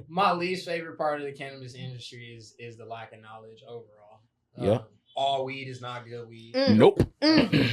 my least favorite part of the cannabis industry is the lack of knowledge overall. Yeah. All weed is not good weed. Mm. nope. Mm.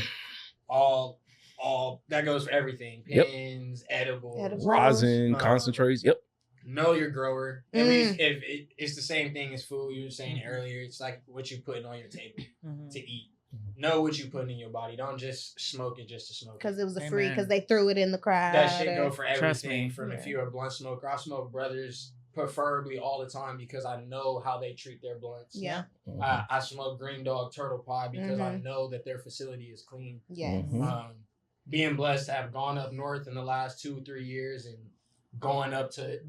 All that goes for everything. Yep. Pins, edibles. Edibles. Rosin, Uh, concentrates. Yep. Know your grower. At Mm. least if it's the same thing as food. You were saying earlier. It's like what you putting on your table Mhm. to eat. Know what you putting in your body. Don't just smoke it just to smoke it. Because it was a free, Amen. because they threw it in the crowd. That shit go or- for Trust everything. me. From Yeah. if you're a blunt smoker, I smoke Brothers preferably all the time because I know how they treat their blunts. Yeah. I smoke Green Dog Turtle Pie because I Mhm. know that their facility is clean. Yes. Mhm. Being blessed to have gone up north in the last 2-3 years and going up to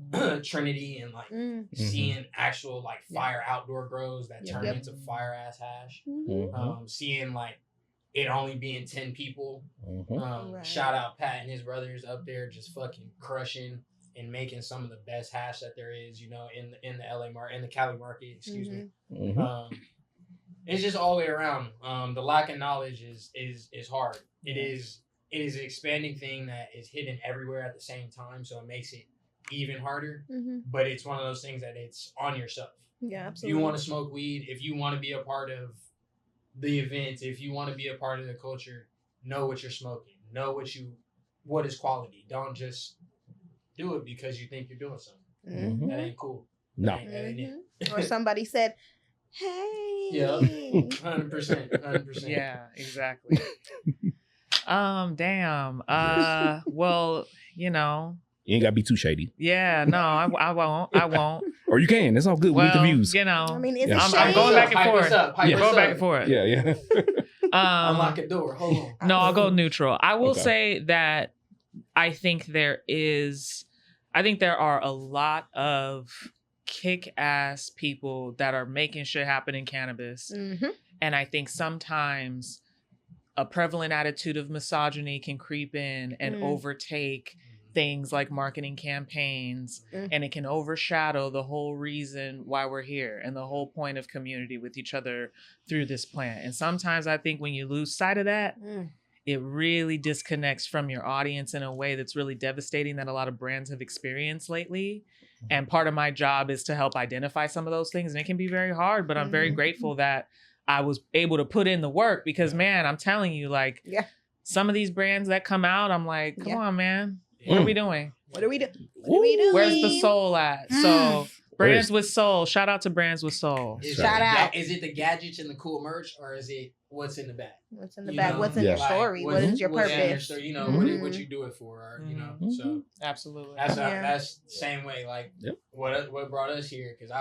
Trinity and like Mm. seeing actual like fire outdoor grows that Yep. turn Yep. into fire ass hash. Mhm. Seeing like it only being 10 people. Right. Shout out Pat and his brothers up there just fucking crushing and making some of the best hash that there is, you know, in the LA market, in the Cali market, excuse me. It's just all the way around. The lack of knowledge is hard. It is an expanding thing that is hidden everywhere at the same time, so it makes it even harder. Mhm. But it's one of those things that it's on yourself. Yeah, If absolutely. you want to smoke weed, if you want to be a part of the event, if you want to be a part of the culture, know what you're smoking. Know what is quality. Don't just do it because you think you're doing something. Mhm. That ain't cool. No. That ain't it. Mhm. Or somebody said, "Hey." Yeah. 100%. 100%. Yeah, exactly. Damn. Well, you know, You ain't gotta be too shady. yeah, no, I won't. I won't. Or you can. It's all good. We get the Well, views. you know, I mean, it's Yeah. a I'm shame. going back and Hype us forth. up, hype Yeah. us Going back up. and forth. Yeah, yeah. Unlock a door. Hold on. No, I'll go neutral. I will Okay. say that I think there are a lot of kick-ass people that are making shit happen in cannabis. Mm-hmm. And I think sometimes a prevalent attitude of misogyny can creep in and overtake things like marketing campaigns, and it can overshadow the whole reason why we're here and the whole point of community with each other through this plant. And sometimes I think when you lose sight of that, it really disconnects from your audience in a way that's really devastating that a lot of brands have experienced lately. And part of my job is to help identify some of those things. And it can be very hard, but I'm very grateful that I was able to put in the work because, man, I'm telling you, like, some of these brands that come out, I'm like, come on, man. What are we doing? What are we doing? What are we doing? Where's the soul at? So brands with soul. Shout out to brands with soul. Shout out. Is it the gadgets and the cool merch, or is it what's in the bag? What's in the bag? What's in your story? What is your what's in your purpose? story? You know, what you do it for, or, you know. So absolutely. That's the same way. Like what brought us here, because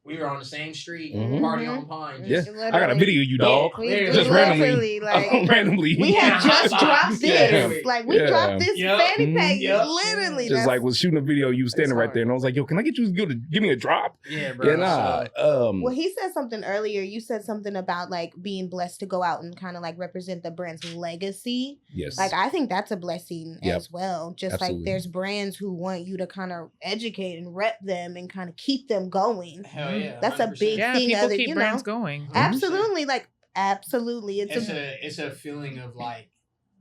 we were on the same street, party on Pine. Yeah, I got a video of you, dog. Just randomly. Randomly. We had just dropped this. Like, we dropped this fanny pack. Yep. Literally. Just like was shooting a video, you standing right there, and I was like, "Yo, can I get you to give me a drop?" Yeah, bro. Yeah, nah. Well, he said something earlier. You said something about like being blessed to go out and kind of like represent the brand's legacy. Yes. Like, I think that's a blessing as well. Just Absolutely. like there's brands who want you to kind of educate and rep them and kind of keep them going. Hell yeah, that's 100%. A big thing. People other, keep brands going. Absolutely, like absolutely. It's a feeling of like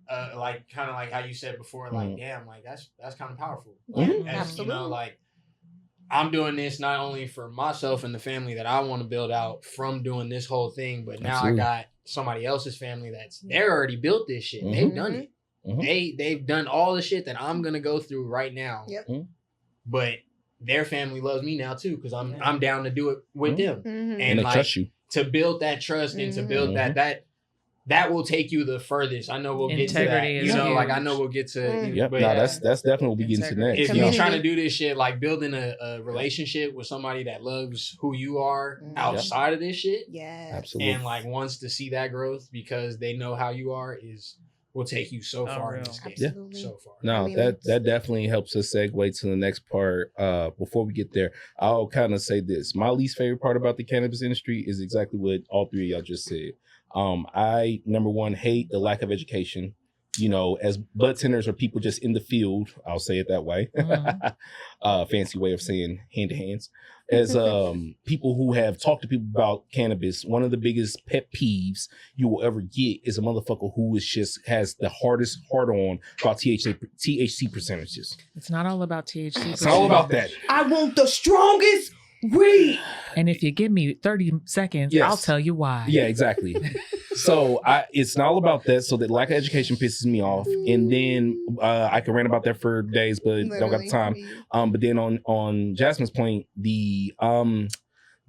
kind of like how you said before, like damn, like that's kind of powerful. Like, absolutely. You know, like I'm doing this not only for myself and the family that I want to build out from doing this whole thing, but now I got somebody else's family they're already built this shit. They've done it. They've done all the shit that I'm gonna go through right now. But their family loves me now too, because I'm down to do it with them, and they trust you. To build that trust and to build that will take you the furthest. I know we'll get to that. You know, like I know we'll get to. But that's definitely what we get into next. If you're trying to do this shit, like building a relationship with somebody that loves who you are outside of this shit, absolutely, and like wants to see that growth because they know how you are will take you so far in this game. So far. No, that definitely helps us segue to the next part. Before we get there, I'll kind of say this. My least favorite part about the cannabis industry is exactly what all three of y'all just said. I, number one, hate the lack of education. You know, as bud tenders or people just in the field, I'll say it that way. Fancy way of saying hand to hands. As people who have talked to people about cannabis, one of the biggest pet peeves you will ever get is a motherfucker who has the hardest hard on about THC percentages. It's not all about THC. It's all about that. I want the strongest weed. And if you give me 30 seconds, I'll tell you why. Yeah, exactly. So it's not all about that. So that lack of education pisses me off. And then I can rant about that for days, but don't got the time. But then on Jasmine's point, the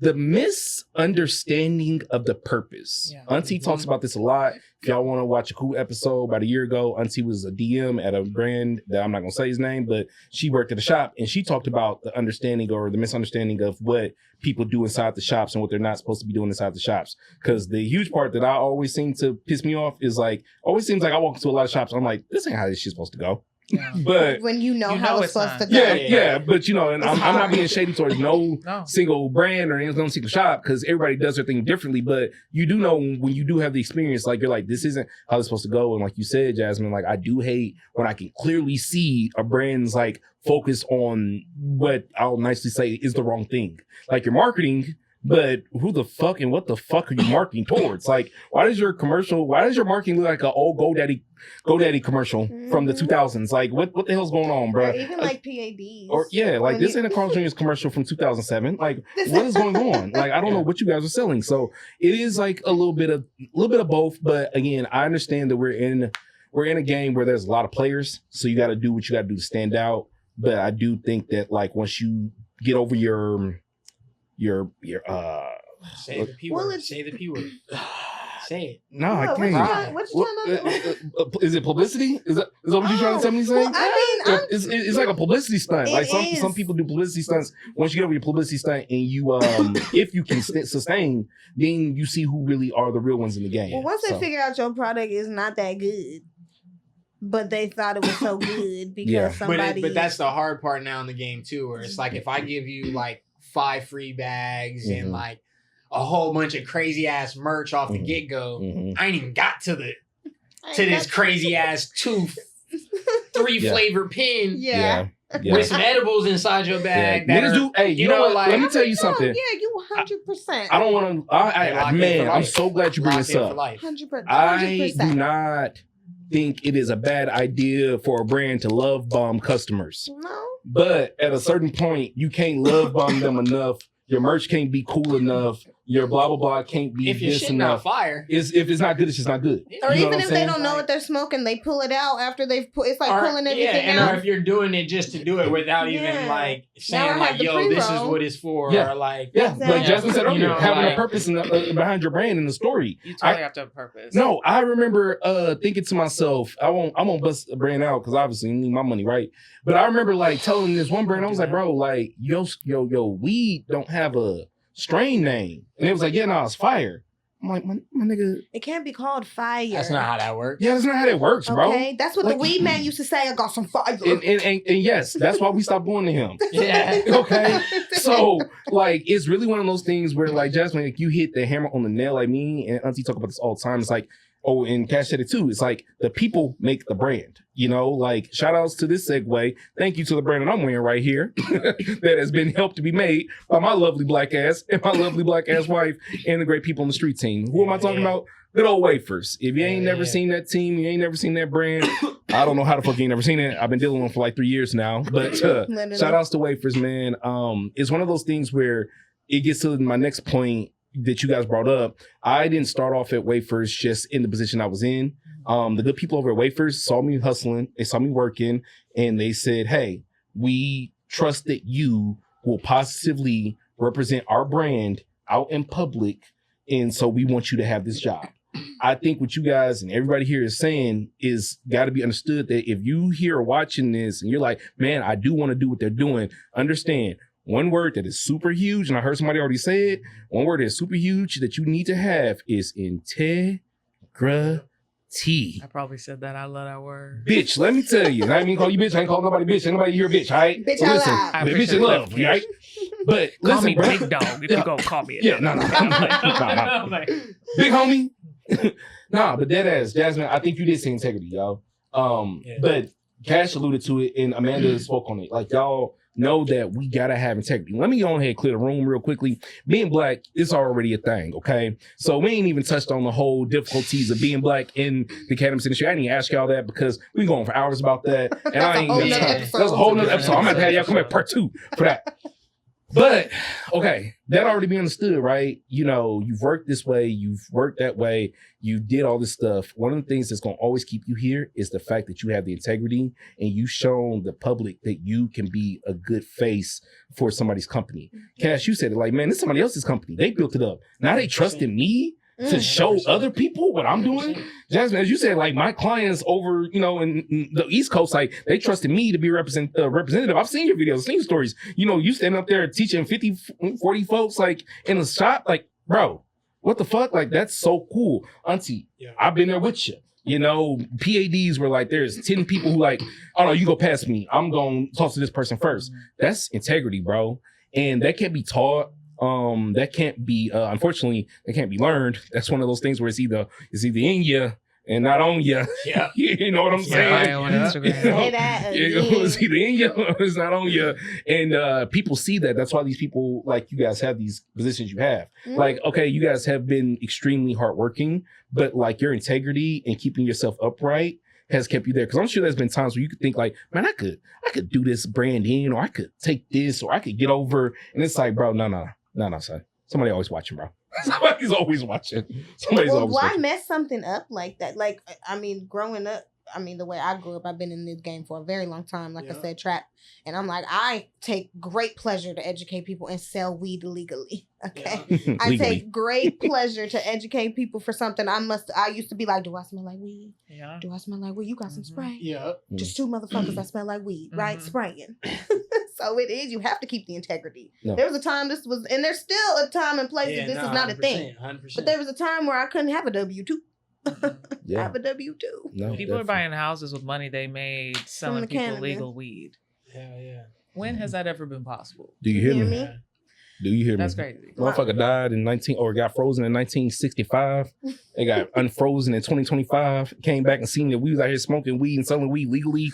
misunderstanding of the purpose. Yeah. Auntie talks about this a lot. If y'all want to watch a cool episode, about a year ago, Auntie was a DM at a brand that I'm not going to say his name, but she worked at a shop and she talked about the understanding or the misunderstanding of what people do inside the shops and what they're not supposed to be doing inside the shops. Because the huge part that I always seem to piss me off is like, always seems like I walk into a lot of shops, I'm like, this ain't how this shit's supposed to go. Yeah. But when you know how it's supposed to go. Yeah, but you know, and I'm not being shady towards no single brand or no single shop because everybody does their thing differently. But you do know when you do have the experience, like you're like, this isn't how it's supposed to go. And like you said, Jasmine, like I do hate when I can clearly see a brand's like focus on what I'll nicely say is the wrong thing. Like your marketing. But who the fuck and what the fuck are you marketing towards? Like, why does your marketing look like an old GoDaddy commercial from the 2000s? Like, what the hell's going on, bro? Or even like PADs. Or like this ain't a Carl Jr.'s commercial from 2007. Like, what is going on? Like, I don't know what you guys are selling. So it is like a little bit of both. But again, I understand that we're in a game where there's a lot of players, so you got to do what you got to do to stand out. But I do think that like once you get over your say the P word. Say the P word. Say it. No, I What you can't. trying- what you trying to do? Is it publicity? Is that what you're trying to tell me? Well, I mean, It's like a publicity stunt. It Like is. some people do publicity stunts. Once you get over your publicity stunt and you if you can sustain, then you see who really are the real ones in the game. well, once they figure out your product is not that good, but they thought it was so good because Yeah. somebody. But that's the hard part now in the game too, where it's like if I give you like 5 free bags and like a whole bunch of crazy ass merch off the get go, I ain't even got to this crazy ass 2-3 flavor pin Yeah. with some edibles inside your bag. Yeah. That Niggas do. Hey, you know what? like, Let me tell you something. Yeah, you 100%. I don't want to. Man, I'm so glad you bring this up. 100%. I do not think it is a bad idea for a brand to love bomb customers. No. But at a certain point, you can't love bomb them enough. Your merch can't be cool enough. Your blah blah blah can't be if your this shit enough. not fire, If it's not good, it's just not good. Or You know even what I'm if they saying? don't know what they're smoking, they pull it out after they've put. It's like pulling everything and out. or if you're doing it just to do it without even like Now I saying have like, the yo, this is pre-roll. what it's for, Yeah. or like Exactly. Like Jasmine said earlier, You know, having like- a purpose behind your brand and the story. You totally have to have purpose. No, I remember thinking to myself, I won't bust a brand out because obviously you need my money, right? But I remember like telling this one brand, I was like, bro, like yo, weed don't have a strain name. And it was like, yeah, no, it's fire. I'm like, my nigga. It can't be called fire. that's not how that works. Yeah, that's not how that works, bro. Okay, that's what Like- the weed man used to say. I got some fire. And yes, that's why we stopped going to him. Yeah. Okay. So, like, it's really one of those things where, like, Jasmine, like, you hit the hammer on the nail. Like me and Auntie talk about this all the time. It's like, oh, and Cash said it too. It's like the people make the brand. You know, like, shout outs to this segue. Thank you to the brand that I'm wearing right here that has been helped to be made by my lovely black ass and my lovely black ass wife and the great people on the street team. Who am I talking about? Good old Wafers. If you ain't never seen that team, you ain't never seen that brand. I don't know how the fuck you ain't never seen it. I've been dealing with them for like 3 years now. But shout outs to Wafers, man. It's one of those things where it gets to my next point that you guys brought up. I didn't start off at Wafers just in the position I was in. The good people over at Wafers saw me hustling. They saw me working. And they said, hey, we trust that you will positively represent our brand out in public. And so we want you to have this job. I think what you guys and everybody here is saying is got to be understood that if you here watching this and you're like, man, I do want to do what they're doing, understand one word that is super huge, and I heard somebody already say it, one word that is super huge that you need to have is integrity. I probably said that. I love that word. Bitch, let me tell you. I ain't even call you bitch. I ain't call nobody bitch. Ain't nobody here bitch, all right? Bitch, But listen, I I bitch appreciate in love, that. right? But Call listen, me bro. big dog if you gonna call me. Yeah, no. Big homie. Nah, but dead ass, Jasmine, I think you did say integrity, y'all. But Cash alluded to it and Amanda spoke on it. Like, y'all know that we gotta have integrity. Let me go ahead and clear the room real quickly. Being black is already a thing, okay? So we ain't even touched on the whole difficulties of being black in the cannabis industry. I didn't even ask y'all that because we going for hours about that. And I ain't got time. That's a whole nother episode. I'm gonna have y'all come back part 2 for that. But okay, that already be understood, right? You know, you've worked this way, you've worked that way, you did all this stuff. One of the things that's gonna always keep you here is the fact that you have the integrity and you've shown the public that you can be a good face for somebody's company. Cash, you said it like, man, this is somebody else's company. They built it up. Now they trusted me to show other people what I'm doing. Jasmine, as you said, like my clients over, you know, in the East Coast, like they trusted me to be representative. I've seen your videos, seen your stories. You know, you standing up there teaching 50, 40 folks like in a shop, like, bro, what the fuck? Like, that's so cool. Auntie, I've been there with you. You know, PADs were like, there's 10 people who like, oh no, you go past me. I'm going to talk to this person first. That's integrity, bro. And that can't be taught. That can't be, unfortunately, that can't be learned. That's one of those things where it's either in you and not on you. Yeah. You know what I'm saying? On Instagram. Say that It's either in you or it's not on you. And people see that. That's why these people, like you guys, have these positions you have. Like, okay, you guys have been extremely hardworking, but like your integrity and keeping yourself upright has kept you there. Because I'm sure there's been times where you could think like, man, I could do this brand in, or I could take this, or I could get over. And it's like, bro, no, son. Somebody always watching, bro. Somebody's always watching. Somebody's always why watching. mess something up like that? Like, I mean, growing up, I mean, the way I grew up, I've been in this game for a very long time. Like Yeah. I said, trap. And I'm like, I take great pleasure to educate people and sell weed legally. Okay. Yeah. I Legally. take great pleasure to educate people for something. I used to be like, do I smell like weed? Yeah. Do I smell like weed? You got some Mhm. spray? Yeah. Just two motherfuckers that smell like weed, right? Mhm. Spraying. So it is. You have to keep the integrity. No. There was a time and there's still a time and place that this is not a thing. 100%. But there was a time where I couldn't have a W-2. Yeah. Have a W-2. No, People are definitely. buying houses with money they made selling the people cannabis. legal weed. Hell yeah. When has that ever been possible? Do you hear You hear me? me? Yeah. Do you hear That's me? crazy. Motherfucker died in got frozen in 1965. They got unfrozen in 2025. Came back and seen that we was out here smoking weed and selling weed legally.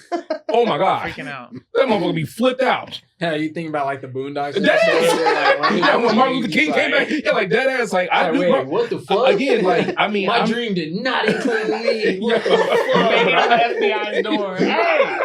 Oh my God. Freaking out. That motherfucker be flipped out. Yeah, you think about like the Boondocks. Yeah, when Martin Luther King came back, yeah, like that ass, like I do. Wait, what the fuck? Again, like I mean, my I'm, dream did not include weed. What the Maybe on the fuck? FBI's door. Hey!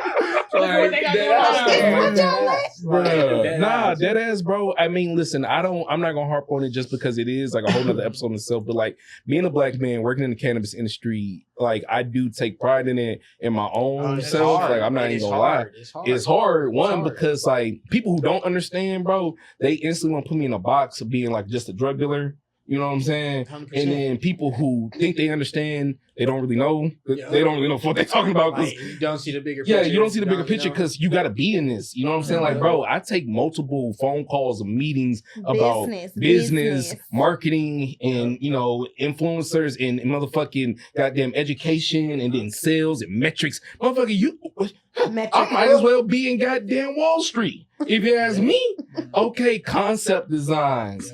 What they got going on? Bruh. Nah, dead ass, bro. I mean, listen, I'm not gonna harp on it just because it is like a whole nother episode in itself. But like being a black man working in the cannabis industry, like I do take pride in it in my own It's self. hard. Like I'm not It's even gonna lie. hard. It's hard. It's hard. One, hard. because like people who don't understand, bro, they instantly want to put me in a box of being like just a drug dealer. You know what I'm saying? 100%. And then people who think they understand, they don't really know. Yeah. They don't really know what they're talking about. 'Cause Like, you don't see the bigger yeah, picture. you don't see the bigger You picture know? because you got to be in this. You know what I'm saying? Like, bro, I take multiple phone calls and meetings about business, marketing, and influencers and motherfucking goddamn education, and then sales and metrics. Motherfucker, I might as well be in goddamn Wall Street if you ask me. Okay, concept designs,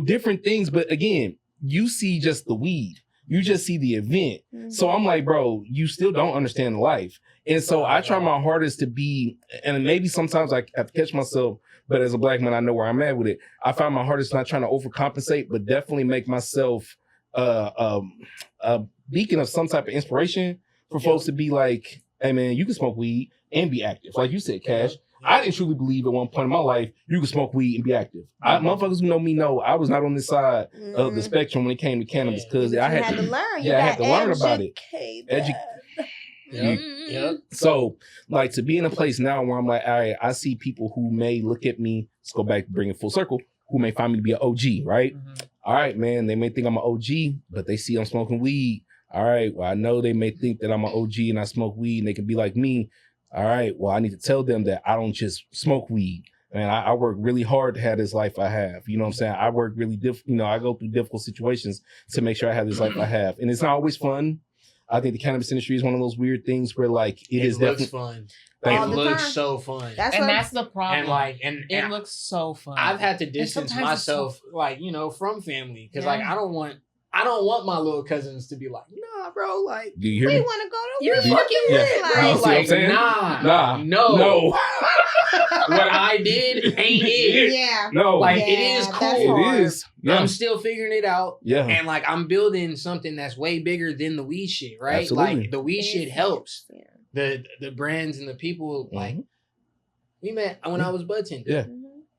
different things, but again, you see just the weed. You just see the event. So I'm like, bro, you still don't understand life. And so I try my hardest to be, and maybe sometimes I have to catch myself, but as a black man, I know where I'm at with it. I find my hardest not trying to overcompensate, but definitely make myself a beacon of some type of inspiration for folks to be like, hey man, you can smoke weed and be active. Like you said, Cash. I didn't truly believe at one point in my life you could smoke weed and be active. Motherfuckers who know me know I was not on this side of the spectrum when it came to cannabis because I had to learn. I had to learn about it. Yep. So, like, to be in a place now where I'm like, all right, I see people who may look at me, let's go back, bring it full circle, who may find me to be an OG, right? Mhm. All right, man, they may think I'm an OG, but they see I'm smoking weed. All right, well, I know they may think that I'm an OG and I smoke weed and they can be like me. All right, well, I need to tell them that I don't just smoke weed. Man, I work really hard to have this life I have. You know what I'm saying? I work really I go through difficult situations to make sure I have this life I have. And it's not always fun. I think the cannabis industry is one of those weird things where like it is looks definitely fun. All It the looks time. so fun. That's the problem. And it looks so fun. I've had to distance sometimes it's myself, from family because Yeah. like I don't want my little cousins to be like, nah, bro, like Do you hear We me? want to go to you're weed. fucking Yeah. lit, You bro. see what I'm Like, saying? nah, No. what I did ain't it. Yeah. No. Like Yeah, it is that's cool. hard. It is. Yeah. I'm still figuring it out. Yeah. And like I'm building something that's way bigger than the weed shit, right? Absolutely. Like the weed shit helps. Yeah. The brands and the people like Mhm. we met when I was budtending. Yeah.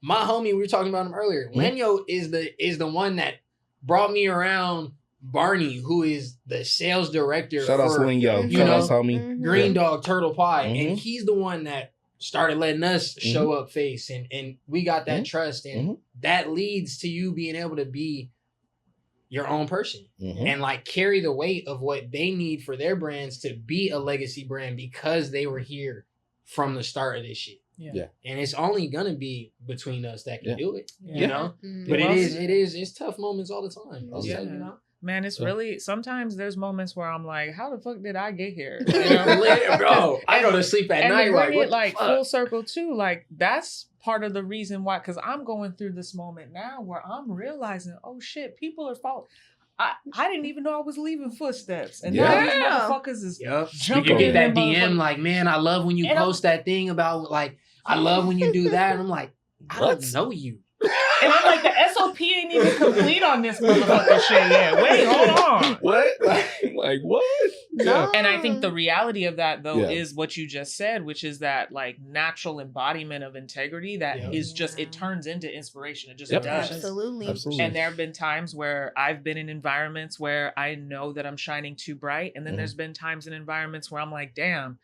My homie, we were talking about him earlier. Lenyo is the one that brought me around Barney, who is the sales director Shout out for to Lingo. you Shout know, out to homie. Mhm. Green Dog Turtle Pie. Mhm. And he's the one that started letting us show up face and we got that trust and that leads to you being able to be your own person Mhm. and like carry the weight of what they need for their brands to be a legacy brand because they were here from the start of this shit. Yeah. And it's only gonna be between us that can Yeah. do it, Yeah. you know. Mhm. But Well, it's tough moments all the time. I'll Yeah. tell you, you know. Man, it's So- really sometimes there's moments where I'm like, how the fuck did I get here? Bro, I go to sleep at And night to like bring what it like the fuck? full circle too, like that's part of the reason why, because I'm going through this moment now where I'm realizing, oh shit, people are following. I didn't even know I was leaving footsteps, and now these Yeah. motherfuckers is Yep. You jumping can get in that them DM motherfuckers. like, man, I love when you And I'm- post that thing about like, I love when you do that. And I'm like, I What? don't know you. And I'm like, the SOP ain't even complete on this motherfucking shit yet. Wait, hold on. What? Like, what? No. And I think the reality of that, though, Yeah. is what you just said, which is that like natural embodiment of integrity that is just, it turns into inspiration. It just Yep. does. Absolutely. Absolutely. And there have been times where I've been in environments where I know that I'm shining too bright. And then there's been times in environments where I'm like, damn,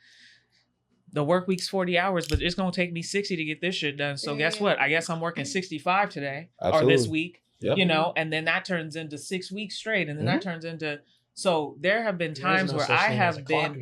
the work week's 40 hours, but it's going to take me 60 to get this shit done. So guess what? I guess I'm working 65 today or this week, Yep. you know, and then that turns into 6 weeks straight. And then that turns into, so there have been times where I have been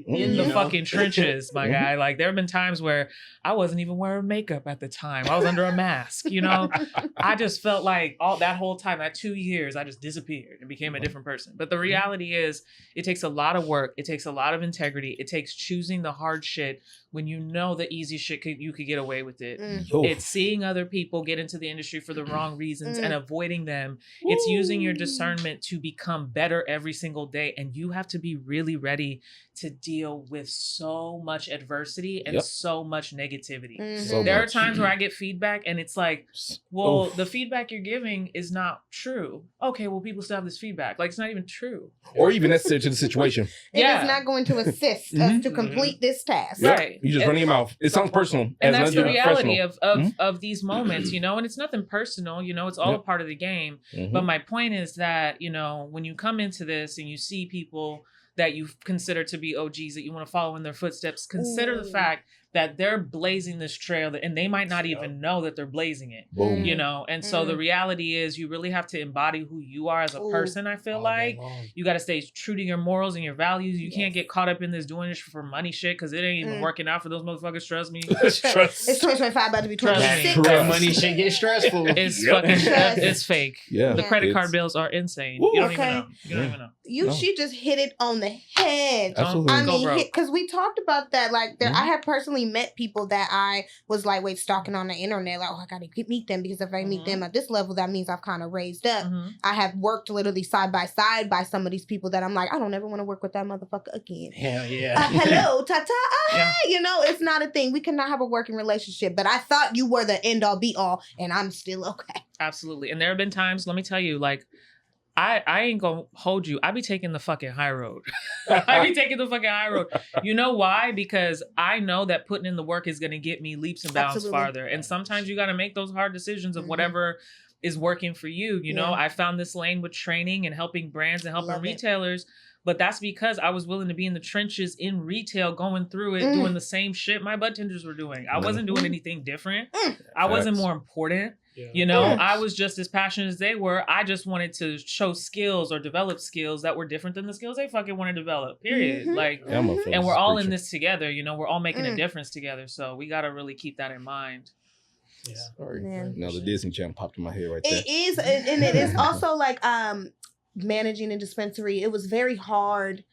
in the fucking trenches, my guy. Like there have been times where I wasn't even wearing makeup at the time. I was under a mask, you know. I just felt like all that whole time, that 2 years, I just disappeared and became a different person. But the reality is it takes a lot of work. It takes a lot of integrity. It takes choosing the hard shit when you know the easy shit you could get away with it. It's seeing other people get into the industry for the wrong reasons and avoiding them. It's using your discernment to become better every single day. And you have to be really ready to deal with so much adversity and so much negativity. So There much. are times where I get feedback and it's like, well, the feedback you're giving is not true. Okay, well, people still have this feedback. Like, it's not even true. Or even necessary to the situation. It is not going to assist us to complete this task. Right. You just running your mouth. It sounds personal. And that's the nothing reality personal. of these moments, you know, and it's nothing personal, you know, it's all a part of the game. But my point is that, you know, when you come into this and you see people that you consider to be OGs that you want to follow in their footsteps, consider the fact that they're blazing this trail and they might not even know that they're blazing it. Boom. You know, and so the reality is you really have to embody who you are as a person. I feel like you got to stay true to your morals and your values. You can't get caught up in this doing this for money shit because it ain't even working out for those motherfuckers. Trust me. It's 2025 about to be 26. That money shit get stressful. It's fucking, it's fake. Yeah. The credit card It's- bills are insane. Ooh, You don't okay. even know. You don't even know. She just hit it on the head. Absolutely. I Go mean, broke. because we talked about that. Like, I have personally met people that I was like, wait, stalking on the internet. Like, oh, I gotta meet them because if I meet them at this level, that means I've kind of raised up. I have worked literally side by side by some of these people that I'm like, I don't ever want to work with that motherfucker again. Hell yeah. Hello, ta-ta. You know, it's not a thing. We cannot have a working relationship. But I thought you were the end all be all, and I'm still okay. Absolutely. And there have been times, let me tell you, like, I ain't gonna hold you. I be taking the fucking high road. I be taking the fucking high road. You know why? Because I know that putting in the work is gonna get me leaps and bounds farther. And sometimes you gotta make those hard decisions of whatever is working for you. You know, I found this lane with training and helping brands and helping retailers. But that's because I was willing to be in the trenches in retail, going through it, doing the same shit my budtenders were doing. I wasn't doing anything different. I wasn't more important. You know, I was just as passionate as they were. I just wanted to show skills or develop skills that were different than the skills they fucking want to develop, period. Like, and we're all in this together, you know, we're all making a difference together. So we got to really keep that in mind. Yeah. Sorry. Man. Now the Disney Channel popped in my head right there. It is, and it is also like managing a dispensary. It was very hard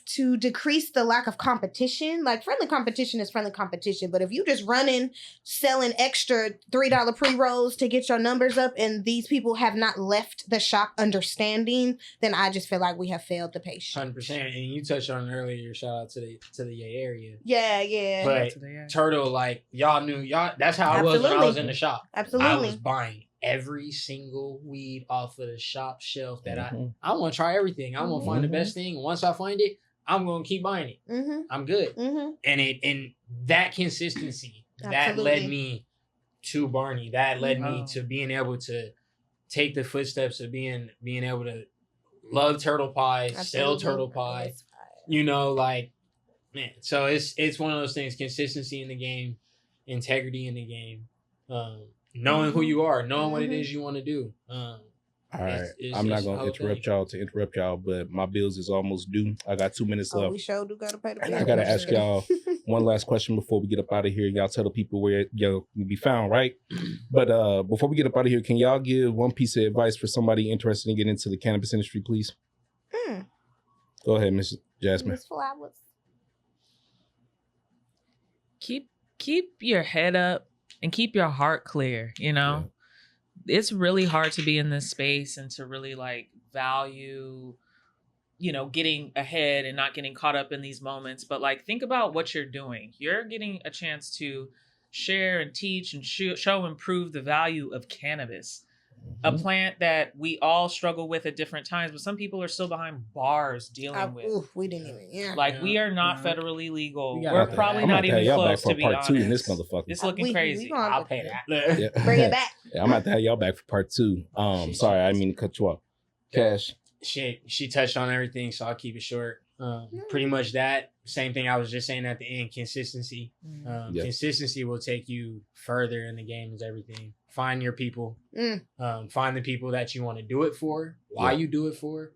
to decrease the lack of competition. Like, friendly competition is friendly competition, but if you just running selling extra $3 pre-rolls to get your numbers up and these people have not left the shop understanding, then I just feel like we have failed the patient. 100%. And you touched on it earlier. Shout out to the Yay area. Yeah. But Turtle, like, y'all knew that's how I was when I was in the shop. Absolutely. I was buying every single weed off of the shop shelf that I want to try everything. I want to find the best thing. Once I find it, I'm going to keep buying it. I'm good. And that consistency, that led me to Barney. That led me to being able to take the footsteps of being able to love turtle pie, sell turtle pie. You know, like, man. So it's one of those things: consistency in the game, integrity in the game, knowing who you are, knowing what it is you want to do. All right, I'm not gonna interrupt y'all, but my bills is almost due. I got 2 minutes left. We sure do gotta pay the And bills. I gotta ask y'all one last question before we get up out of here. Y'all tell the people where y'all can be found, right? But before we get up out of here, can y'all give one piece of advice for somebody interested in getting into the cannabis industry, please? Go ahead, Miss Jasmine. Miss Flowers. Keep your head up and keep your heart clear. You know, it's really hard to be in this space and to really like value, you know, getting ahead and not getting caught up in these moments. But like, think about what you're doing. You're getting a chance to share and teach and show and prove the value of cannabis. a plant that we all struggle with at different times, but some people are still behind bars dealing with. Ooh, we didn't even. Yeah. Like, we are not federally legal. We gotta We're pay probably that. not I'm even y'all back close, for to be part honest. 2 in this motherfucker. It's looking crazy. gonna I'll pay that. Yeah. bring it back. Yeah, I'm gonna have to have y'all back for part 2. Sorry, I didn't mean to cut you off. Cash. She touched on everything, so I'll keep it short. Pretty much that same thing I was just saying at the end. Consistency. Consistency will take you further in the game. Is everything. Find your people. Find the people that you want to do it for. Why you do it for.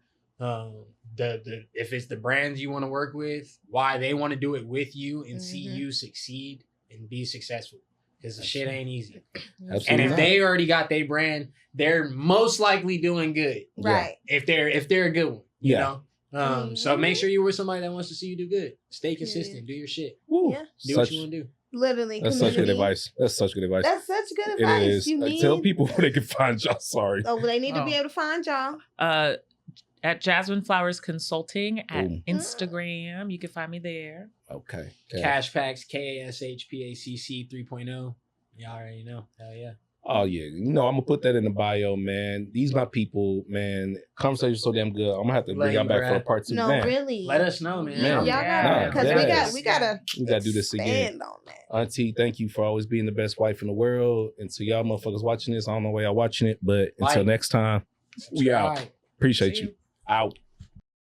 If it's the brands you want to work with, why they want to do it with you and see you succeed and be successful. Because the shit ain't easy. Absolutely And if not. they already got their brand, they're most likely doing good. Right. If they're a good one, you Yeah. know. So make sure you're with somebody that wants to see you do good. Stay consistent. Do your shit. Woo. Yeah. Do what you want to do. Literally. That's such good community. advice. That's such good advice. That's such good It advice. is. You need. Tell people where they can find y'all. Sorry. Oh, well, they need to be Oh. able to find y'all. At Jasmine Flowers Consulting at Boom. Instagram. You can find me there. Okay. KashPaccs, KashPaccs 3.0. Y'all already know. Hell yeah. Oh yeah, I'm gonna put that in the bio, man. These my people, man. Conversation's so damn good. I'm gonna have to bring y'all back for a part 2. No, man. really. Let us know, man. Man. Y'all Yeah. gotta, because Yes. we gotta do this again. expand on that. Auntie, thank you for always being the best wife in the world. And to y'all motherfuckers watching this, I don't know why y'all watching it, but until Like. next time, we out. Subscribe. Appreciate See you. Out.